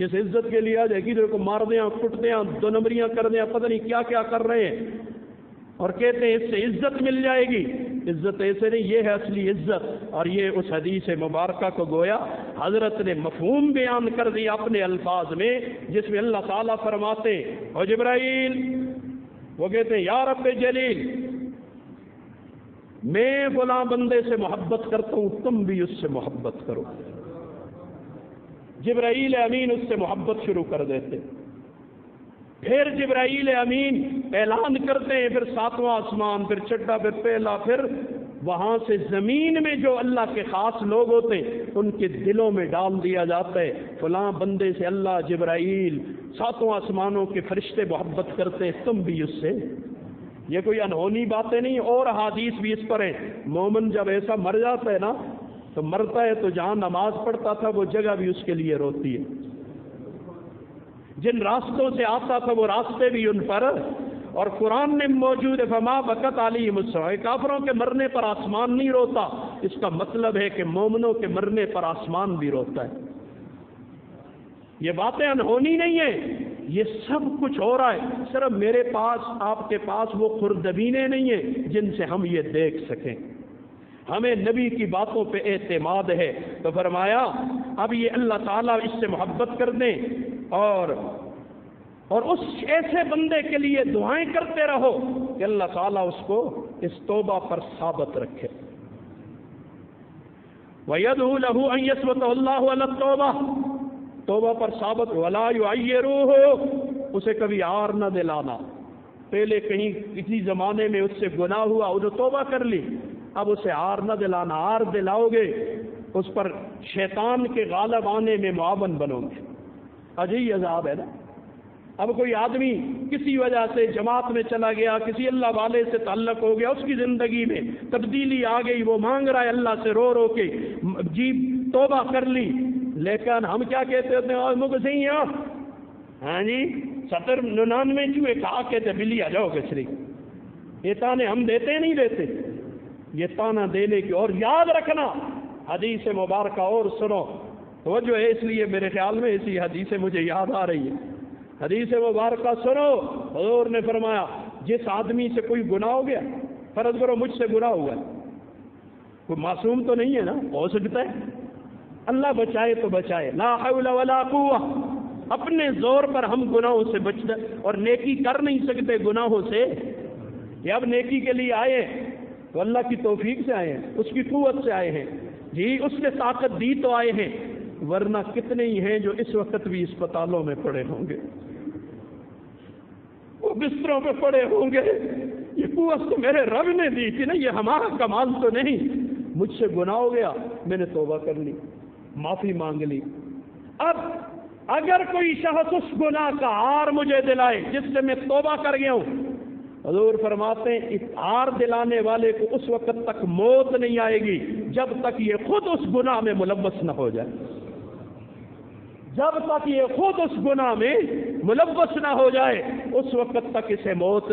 جس عزت کے لیے آ جائے کدھر کو مار دیں کٹ دیں 2 نمبریاں کر دیں پتہ نہیں کیا کیا کر رہے ہیں اور کہتے ہیں اس سے عزت مل جائے گی. عزت ایسے نہیں، یہ ہے اصلی عزت. اور یہ اس حدیث مبارکہ کو گویا حضرت نے مفہوم بیان کر دیا اپنے الفاظ میں، جس میں اللہ تعالیٰ فرماتے او جبرائیل، وہ کہتے ہیں یا رب جلیل، میں فلاں بندے سے محبت کرتا ہوں، تم بھی اس سے محبت کرو. جبرائیل امین اس سے محبت شروع کر دیتے. پھر جبرائیل امین اعلان کرتے ہیں، پھر 7واں آسمان، پھر 6واں، پھر پہلا، پھر وہاں سے زمین میں جو اللہ کے خاص لوگ ہوتے ہیں ان کے دلوں میں ڈال دیا جاتا ہے فلاں بندے سے اللہ جبرائیل 7 آسمانوں کے فرشتے محبت کرتے ہیں، تم بھی اس سے. یہ کوئی انہونی باتیں نہیں، اور حدیث بھی اس پر ہیں. مومن جب ایسا مر جاتا ہے نا تو مرتا ہے تو جہاں نماز پڑھتا تھا وہ جگہ بھی اس کے لیے روتی ہے، جن راستوں سے آتا تھا وہ راستے بھی ان پر. اور قرآن میں موجود ہے فما بکت علیہم السماء، کافروں کے مرنے پر آسمان نہیں روتا. اس کا مطلب ہے کہ مومنوں کے مرنے پر آسمان بھی روتا ہے. یہ باتیں انہونی نہیں ہیں، یہ سب کچھ ہو رہا ہے. صرف میرے پاس آپ کے پاس وہ خوردبینیں نہیں ہیں جن سے ہم یہ دیکھ سکیں. ہمیں نبی کی باتوں پہ اعتماد ہے. تو فرمایا اب یہ اللہ تعالیٰ اس سے محبت کر دیں اور اس ایسے بندے کے لیے دعائیں کرتے رہو کہ اللہ تعالیٰ اس کو اس توبہ پر ثابت رکھے. وَيَدْعُو لَهُ أَن يَثْبَتَهُ اللَّهُ عَلَى التَّوْبَةِ، توبہ پر ثابت. وَلَا يُعَيِّرُوهُ، اسے کبھی عار نہ دلانا. پہلے کہیں کسی زمانے میں اس سے گناہ ہوا، انہوں توبہ کر لی، اب اسے عار نہ دلانا. عار دلاؤ گے اس پر شیطان کے غالب آنے میں معاون بنو گے. عجیب عذاب ہے نا. اب کوئی آدمی کسی وجہ سے جماعت میں چلا گیا، کسی اللہ والے سے تعلق ہو گیا، اس کی زندگی میں تبدیلی آ گئی، وہ مانگ رہا ہے اللہ سے رو رو کے، جی توبہ کر لی. لیکن ہم کیا کہتے ہوتے ہیں مجھے صحیح ہے ہاں جی 70-99 چوہے کہا کہتے بلی آ جاؤ کچری. یہ تانے ہم دیتے نہیں دیتے، یہ تانا دینے کی. اور یاد رکھنا حدیث مبارکہ اور سنو توجہ ہے، اس لیے میرے خیال میں اسی حدیث مجھے یاد آ رہی ہے. حدیث مبارکہ سنو، حضور نے فرمایا جس آدمی سے کوئی گناہ ہو گیا، فرض کرو مجھ سے گناہ ہوا ہے، کوئی معصوم تو نہیں ہے نا، ہو سکتا ہے، اللہ بچائے تو بچائے، لا حول ولا قوہ. اپنے زور پر ہم گناہوں سے بچنا اور نیکی کر نہیں سکتے گناہوں سے. یہ اب نیکی کے لیے آئے تو اللہ کی توفیق سے آئے ہیں، اس کی قوت سے آئے ہیں، جی اس نے طاقت دی تو آئے ہیں، ورنہ کتنے ہی ہیں جو اس وقت بھی اسپتالوں میں پڑے ہوں گے، وہ بستروں پہ پڑے ہوں گے. یہ قوت تو میرے رب نے دی تھی نا، یہ ہمارا کمال تو نہیں. مجھ سے گناہ ہو گیا، میں نے توبہ کر لی، معافی مانگ لی. اب اگر کوئی شخص اس گناہ کا عار مجھے دلائے جس سے میں توبہ کر گیا ہوں، حضور فرماتے ہیں اس عار دلانے والے کو اس وقت تک موت نہیں آئے گی جب تک یہ خود اس گناہ میں ملوث نہ ہو جائے. جب تک یہ خود اس گناہ میں ملوث نہ ہو جائے اس وقت تک اسے موت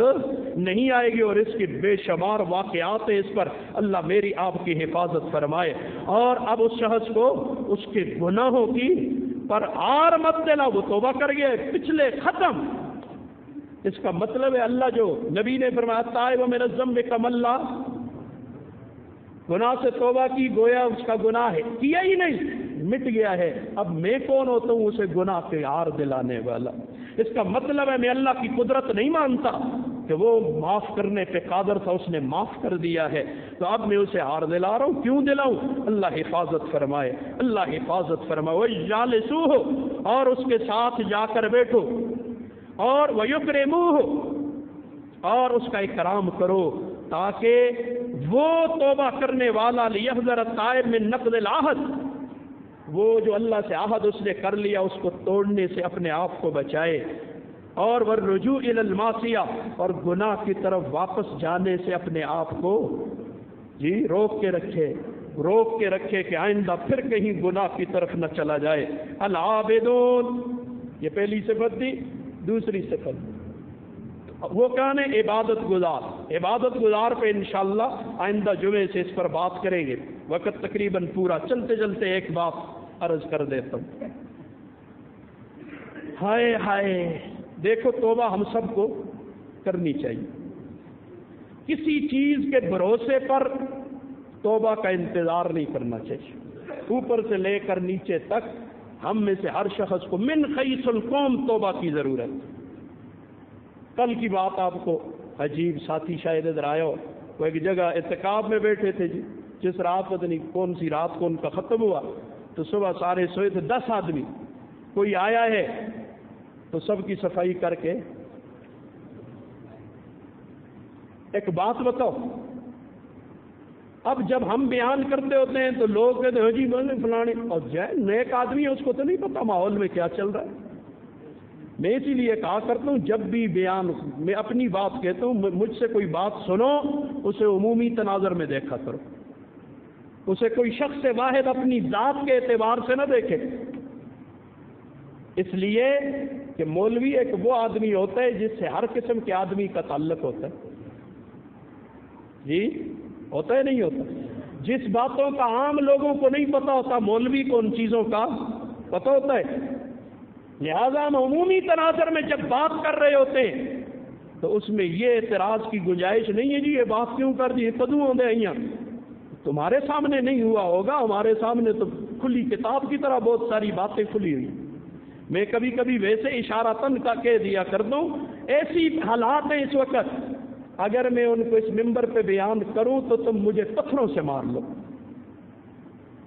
نہیں آئے گی. اور اس کی بے شمار واقعات ہیں اس پر. اللہ میری آپ کی حفاظت فرمائے. اور اب اس شخص کو اس کے گناہوں کی پر عار مت دلا، وہ توبہ کر گئے، پچھلے ختم. اس کا مطلب ہے اللہ جو نبی نے فرمایا تائب من الذنب کمن لا، گناہ سے توبہ کی گویا اس کا گناہ ہے کیا ہی نہیں، مٹ گیا ہے. اب میں کون ہوتا ہوں اسے گناہ کے عار دلانے والا؟ اس کا مطلب ہے میں اللہ کی قدرت نہیں مانتا کہ وہ معاف کرنے پہ قادر تھا، اس نے معاف کر دیا ہے، تو اب میں اسے عار دلا رہا ہوں. کیوں دلاؤں؟ اللہ حفاظت فرمائے، اللہ حفاظت فرمائے. وَجَالِسُوهُ، اور اس کے ساتھ جا کر بیٹھو، اور وَيُكْرِمُوهُ، اور اس کا اکرام کرو تاکہ وہ توبہ کرنے والا لِيَحْذَرَ التَّائِبُ مِن نَقْضِ الْعَهْدِ، وہ جو اللہ سے عہد اس نے کر لیا اس کو توڑنے سے اپنے آپ کو بچائے. اور وَالرُّجُوعِ إِلَى الْمَعْصِيَةِ، اور گناہ کی طرف واپس جانے سے اپنے آپ کو جی روک کے رکھے کہ آئندہ پھر کہیں گناہ کی طرف نہ چلا جائے. العابدون، یہ پہلی صفت دی. دوسری صفت وہ کہنے عبادت گزار پہ انشاءاللہ آئندہ جمعے سے اس پر بات کریں گے. وقت تقریباً پورا، چلتے چلتے ایک بات عرض کر دیتا ہوں. ہائے ہائے، دیکھو توبہ ہم سب کو کرنی چاہیے. کسی چیز کے بھروسے پر توبہ کا انتظار نہیں کرنا چاہیے. اوپر سے لے کر نیچے تک ہم میں سے ہر شخص کو من خیس القوم توبہ کی ضرورت. کل کی بات آپ کو عجیب، ساتھی شاید ادھر آیا ہو، وہ ایک جگہ اعتکاف میں بیٹھے تھے جی، جس رات پتہ نہیں کون سی رات کو ان کا ختم ہوا، تو صبح سارے سوئے تھے 10 آدمی. کوئی آیا ہے تو سب کی صفائی کر کے ایک بات بتاؤ، اب جب ہم بیان کرتے ہوتے ہیں تو لوگ کہتے ہیں جی میں فلانے، اور جائے نیک آدمی ہے اس کو تو نہیں پتا ماحول میں کیا چل رہا ہے. میں اسی لیے کہا کرتا ہوں جب بھی بیان میں اپنی بات کہتا ہوں، مجھ سے کوئی بات سنو اسے عمومی تناظر میں دیکھا کرو، اسے کوئی شخص واحد اپنی ذات کے اعتبار سے نہ دیکھے. اس لیے کہ مولوی ایک وہ آدمی ہوتا ہے جس سے ہر قسم کے آدمی کا تعلق ہوتا ہے. جی ہوتا ہے نہیں ہوتا؟ جس باتوں کا عام لوگوں کو نہیں پتا ہوتا مولوی کو ان چیزوں کا پتا ہوتا ہے. لہذا ہم عمومی تناظر میں جب بات کر رہے ہوتے ہیں تو اس میں یہ اعتراض کی گنجائش نہیں ہے جی یہ بات کیوں کر دی، کدوں ہوں دے یہاں. تمہارے سامنے نہیں ہوا ہوگا، ہمارے سامنے تو کھلی کتاب کی طرح بہت ساری باتیں کھلی ہوئی. میں کبھی کبھی ویسے اشارتاً کا کہہ دیا کرتا ہوں، ایسی حالات ہیں اس وقت اگر میں ان کو اس ممبر پہ بیان کروں تو تم مجھے پتھروں سے مار لو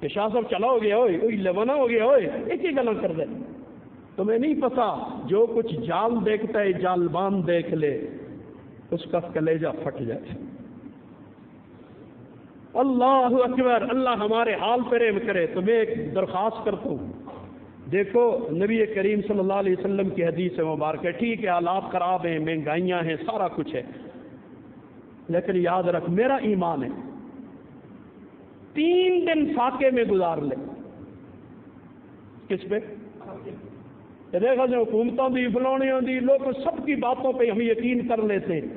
کہ شاہ صاحب چلا ہو گیا ہوئے لبنا ہو گیا ہوئے ایک ہی گلا کر دے. تمہیں نہیں پتا جو کچھ جال دیکھتا ہے جال بان دیکھ لے اس کا کلیجہ پھٹ جائے. اللہ اکبر، اللہ ہمارے حال پہ رحم کرے. تو میں ایک درخواست کرتا ہوں، دیکھو نبی کریم صلی اللہ علیہ وسلم کی حدیث مبارک ہے، ٹھیک ہے حالات خراب ہیں، مہنگائیاں ہیں، سارا کچھ ہے، لیکن یاد رکھ میرا ایمان ہے 3 دن فاقے میں گزار لے. کس پہ؟ دیکھا جو حکومتوں کی فلانیوں دی لوگ سب کی باتوں پہ ہم یقین کر لیتے ہیں.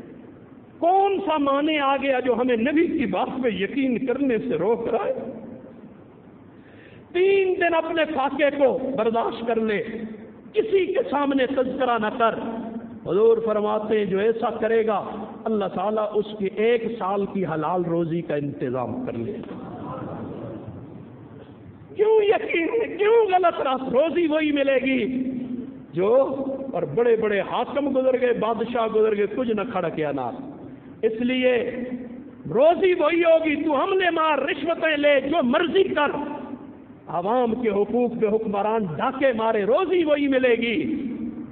کون سا معنی آ گیا جو ہمیں نبی کی بات پہ یقین کرنے سے روک رہا ہے؟ 3 دن اپنے فاقے کو برداشت کر لے، کسی کے سامنے تذکرہ نہ کر. حضور فرماتے ہیں جو ایسا کرے گا اللہ تعالیٰ اس کی 1 سال کی حلال روزی کا انتظام کر لے. کیوں یقین ہے؟ کیوں غلط راست؟ روزی وہی ملے گی جو، اور بڑے بڑے حاکم گزر گئے، بادشاہ گزر گئے، کچھ نہ کھڑا کیا نہ. اس لیے روزی وہی ہوگی. تو حملے مار، رشوتیں لے، جو مرضی کر، عوام کے حقوق پہ حکمران ڈاکے مارے، روزی وہی ملے گی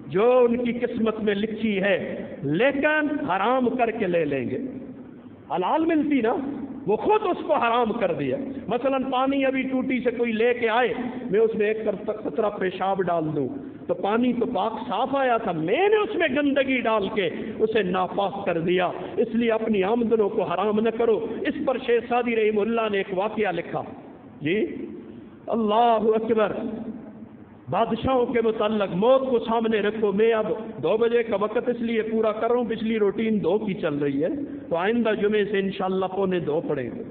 جو ان کی قسمت میں لکھی ہے، لیکن حرام کر کے لے لیں گے. حلال ملتی نا، وہ خود اس کو حرام کر دیا. مثلا پانی ابھی ٹوٹی سے کوئی لے کے آئے، میں اس میں ایک قطرہ پیشاب ڈال دوں تو پانی تو پاک صاف آیا تھا، میں نے اس میں گندگی ڈال کے اسے ناپاک کر دیا. اس لیے اپنی آمدنوں کو حرام نہ کرو. اس پر شیخ سعدی رحمہ اللہ نے ایک واقعہ لکھا. جی اللہ اکبر، بادشاہوں کے متعلق موت کو سامنے رکھو. میں اب 2 بجے کا وقت اس لیے پورا کر رہا ہوں، پچھلی روٹین 2 کی چل رہی ہے، تو آئندہ جمعے سے انشاءاللہ 1:45 پڑھیں گے،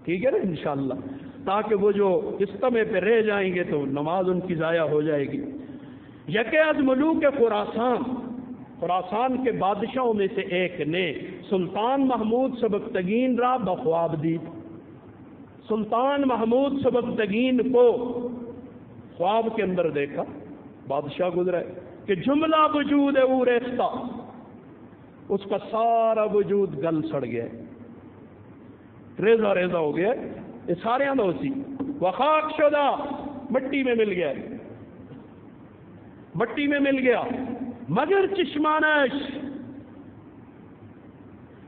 ٹھیک ہے نا انشاءاللہ، تاکہ وہ جو اجتماع پہ رہ جائیں گے تو نماز ان کی ضائع ہو جائے گی. یکے از ملوک خراسان کے بادشاہوں میں سے ایک نے سلطان محمود سبکتگین را بخواب دید. سلطان محمود سبکتگین کو خواب کے اندر دیکھا، بادشاہ گزرا ہے کہ جملہ وجود او ریختہ، اس کا سارا وجود گل سڑ گیا، ریزہ ریزہ ہو گیا، یہ سارے اندوسی وخاک شدہ، مٹی میں مل گیا، مٹی میں مل گیا، مگر چشمانش،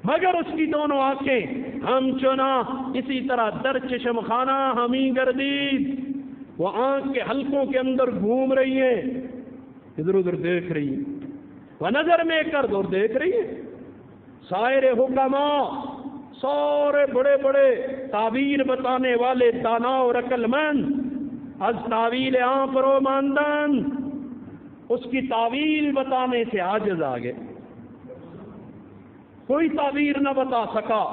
مگر اس کی دونوں آنکھیں ہم چنا اسی طرح در چشم خانہ ہمیں گردید. وہ آنکھ کے حلقوں کے اندر گھوم رہی ہیں، ادھر ادھر دیکھ رہی ہیں، وہ نظر میں کر دور دیکھ رہی ہیں. سائر حکماء، سارے بڑے بڑے تعبیر بتانے والے دانا اور عقل مند، از تعویل فرو ماندن، اس کی تعویل بتانے سے عاجز آ گئے، کوئی تعبیر نہ بتا سکا.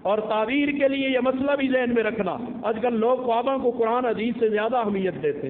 اور تعبیر کے لیے یہ مسئلہ بھی ذہن میں رکھنا، آج کل لوگ خوابوں کو قرآن حدیث سے زیادہ اہمیت دیتے.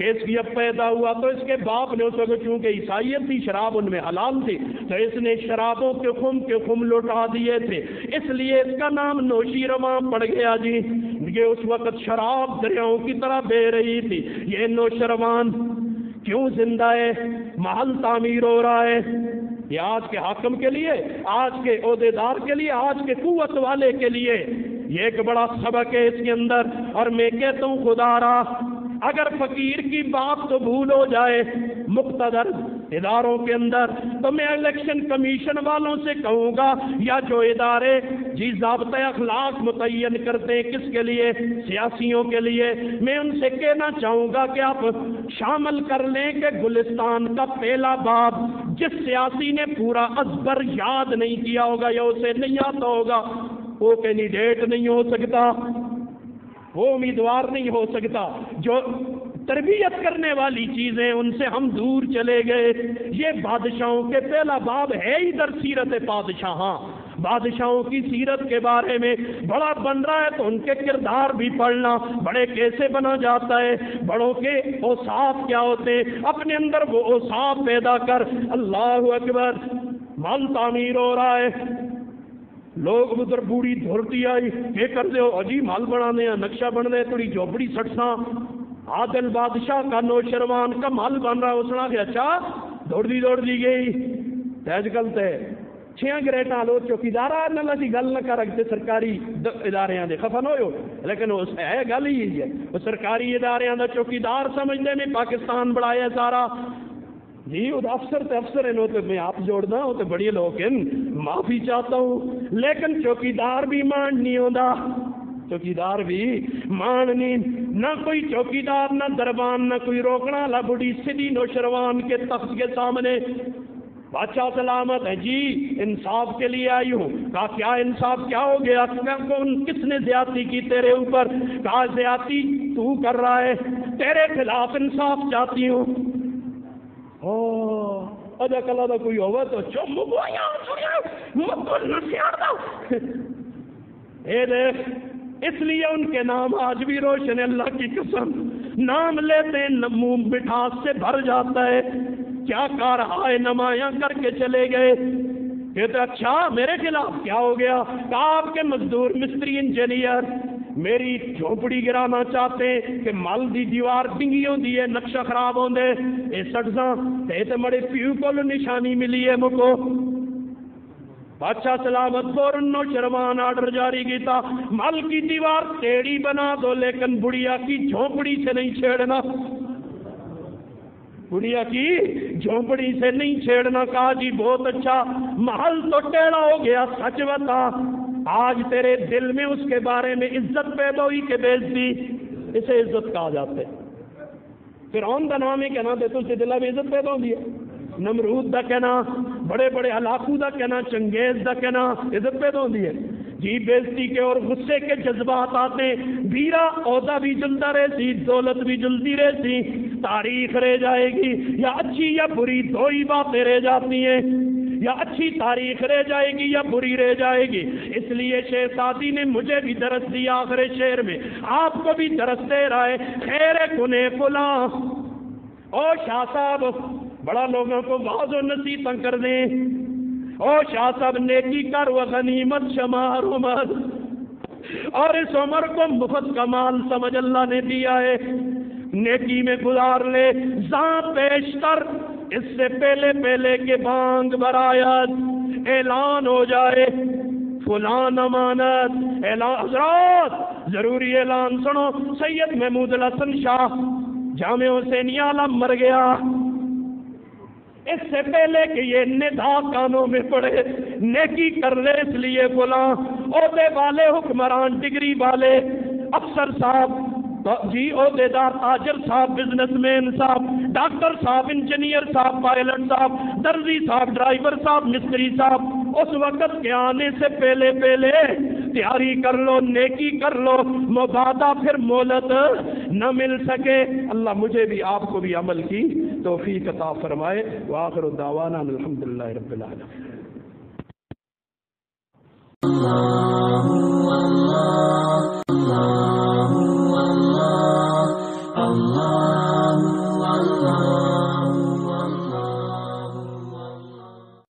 کیس بھی اب پیدا ہوا تو اس کے باپ نے اس وقت چونکہ عیسائیت تھی، شراب ان میں حلال تھی، تو اس نے شرابوں کے خم لوٹا دیے تھے، اس لیے اس کا نام نوشی رواں پڑ گیا جی۔ یہ اس وقت شراب دریاؤں کی طرح بہہ رہی تھی، یہ نوشروان کیوں زندہ ہے؟ محل تعمیر ہو رہا ہے، یہ آج کے حاکم کے لیے، آج کے عہدیدار کے لیے، آج کے قوت والے کے لیے یہ ایک بڑا سبق ہے اس کے اندر۔ اور میں کہتا ہوں خدا را، اگر فقیر کی بات تو بھول ہو جائے مقتدر اداروں کے اندر، تو میں الیکشن کمیشن والوں سے کہوں گا، یا جو ادارے جی ضابطۂ اخلاق متعین کرتے ہیں کس کے لیے؟ سیاسیوں کے لیے، میں ان سے کہنا چاہوں گا کہ آپ شامل کر لیں کہ گلستان کا پہلا باب جس سیاسی نے پورا ازبر یاد نہیں کیا ہوگا یا اسے نہیں آتا ہوگا، وہ کینڈیڈیٹ نہیں ہو سکتا، وہ امیدوار نہیں ہو سکتا۔ جو تربیت کرنے والی چیزیں ان سے ہم دور چلے گئے۔ یہ بادشاہوں کے پہلا باب ہے ہی در سیرت بادشاہاں، بادشاہوں کی سیرت کے بارے میں بڑا بن رہا ہے تو ان کے کردار بھی پڑھنا، بڑے کیسے بنا جاتا ہے، بڑوں کے اوصاف کیا ہوتے ہیں، اپنے اندر وہ اوصاف پیدا کر۔ اللہ اکبر، مال تعمیر ہو رہا ہے، لوگ ادھر بوڑھی دھورتی آئی یہ کر دے عجیب مال بنانے نقشہ بن دے تھوڑی جھوپڑی سٹساں، عادل بادشاہ کا نوشروان کا مال بن رہا ہے، اس نے کہ اچھا دوڑ دی گئی تیج کل تے چھیاں گریٹاں لو چوکیدار نہ لسی گل نہ کر رکھتے سرکاری اداریاں دے خفن ہوئے، لیکن اس ہے گل ہی ہے، وہ سرکاری اداریاں دا چوکیدار سمجھنے میں پاکستان بڑھایا سارا جی، وہ افسر تے افسر ہیں، تو میں آپ جوڑنا وہ تو بڑی لوگ ہیں، معافی چاہتا ہوں، لیکن چوکیدار بھی مان نہیں ہوتا، چوکیدار بھی مان نہیں، نہ کوئی چوکیدار نہ دربان نہ کوئی روکنا لا، بڑی سیدھی نوشروان کے تخت کے سامنے بادشاہ سلامت ہے جی، انصاف کے لیے آئی ہوں۔ کہا کیا انصاف، کیا ہو گیا؟ کس نے زیادتی کی تیرے اوپر؟ کہا زیادتی تو کر رہا ہے، تیرے خلاف انصاف چاہتی ہوں۔ اجا کلا دا کوئی ہوگا تو چم گویا مکل نہ سیاڑا اے دیکھ، اس لیے ان کے نام آج بھی روشن ہے، اللہ کی قسم نام لیتے ہیں منہ مٹھاس سے بھر جاتا ہے۔ کیا کارہائے نمایاں کر کے چلے گئے، کہتے اچھا میرے خلاف کیا ہو گیا؟ کہا آپ کے مزدور مستری انجینئر میری جھوپڑی گرانا چاہتے ہیں کہ مل دی دیوار ڈنگی ہوندی ہے، نقشہ خراب ہوندے اے سٹزاں تے مڑے پیو کو نشانی ملی ہے مکو۔ بادشاہ سلامت فوراً نوشروان آرڈر جاری کیتا، مل کی دیوار ٹیڑھی بنا دو لیکن بڑھیا کی جھوپڑی سے نہیں چھیڑنا، بڑھیا کی جھوپڑی سے نہیں چھیڑنا۔ کہا جی بہت اچھا، محل تو ٹیڑھا ہو گیا، سچ بتا آج تیرے دل میں اس کے بارے میں عزت پیدا ہوئی کہ بےعزتی؟ اسے عزت کہا جاتا ہے۔ فرعون دا نام ہے کہنا دے تو سے دلہ میں عزت پیدا ہوئی ہے، نمرود دا کہنا، بڑے بڑے ہلاکو دا کہنا، چنگیز دا کہنا، عزت پیدا ہوئی ہے جی۔ بےعزتی کے اور غصے کے جذبات آتے ہیں، بیرا عہدہ بھی جلتا رہے سی، دولت بھی جلتی رہے سی، تاریخ رہ جائے گی، یا اچھی یا بری دو ہی باتیں رہ جاتی ہیں، یا اچھی تاریخ رہ جائے گی یا بری رہ جائے گی۔ اس لیے شیخ سعدی نے مجھے بھی درس دیا آخر شعر میں، آپ کو بھی درس دے رہا ہے، خیر کنے فلاں او شاہ صاحب، بڑا لوگوں کو واضح و نصیحتاں کر دیں، او شاہ صاحب نیکی کر و غنیمت شمار عمر، اور اس عمر کو مفت کا مال سمجھ اللہ نے دیا ہے، نیکی میں گزار لے، زاں پیشتر اس سے پہلے کہ بانگ برآید اعلان ہو جائے فلان امانت، اعلان حضرات ضروری اعلان سنو، سید محمود الحسن شاہ جامع حسینیہ عالم مر گیا، اس سے پہلے کہ یہ ندا کانوں میں پڑے نیکی کر لے، اس لیے فلاں عہدے والے، حکمران، ڈگری والے، افسر صاحب جی، عہدیدار، تاجر صاحب، بزنس مین صاحب، ڈاکٹر صاحب، انجینئر صاحب، پائلٹ صاحب، درزی صاحب، ڈرائیور صاحب، مستری صاحب، اس وقت کے آنے سے پہلے تیاری کر لو، نیکی کر لو، مبادہ پھر مہلت نہ مل سکے۔ اللہ مجھے بھی آپ کو بھی عمل کی توفیق عطا فرمائے۔ وآخر دعوانا الحمدللہ رب العالمین۔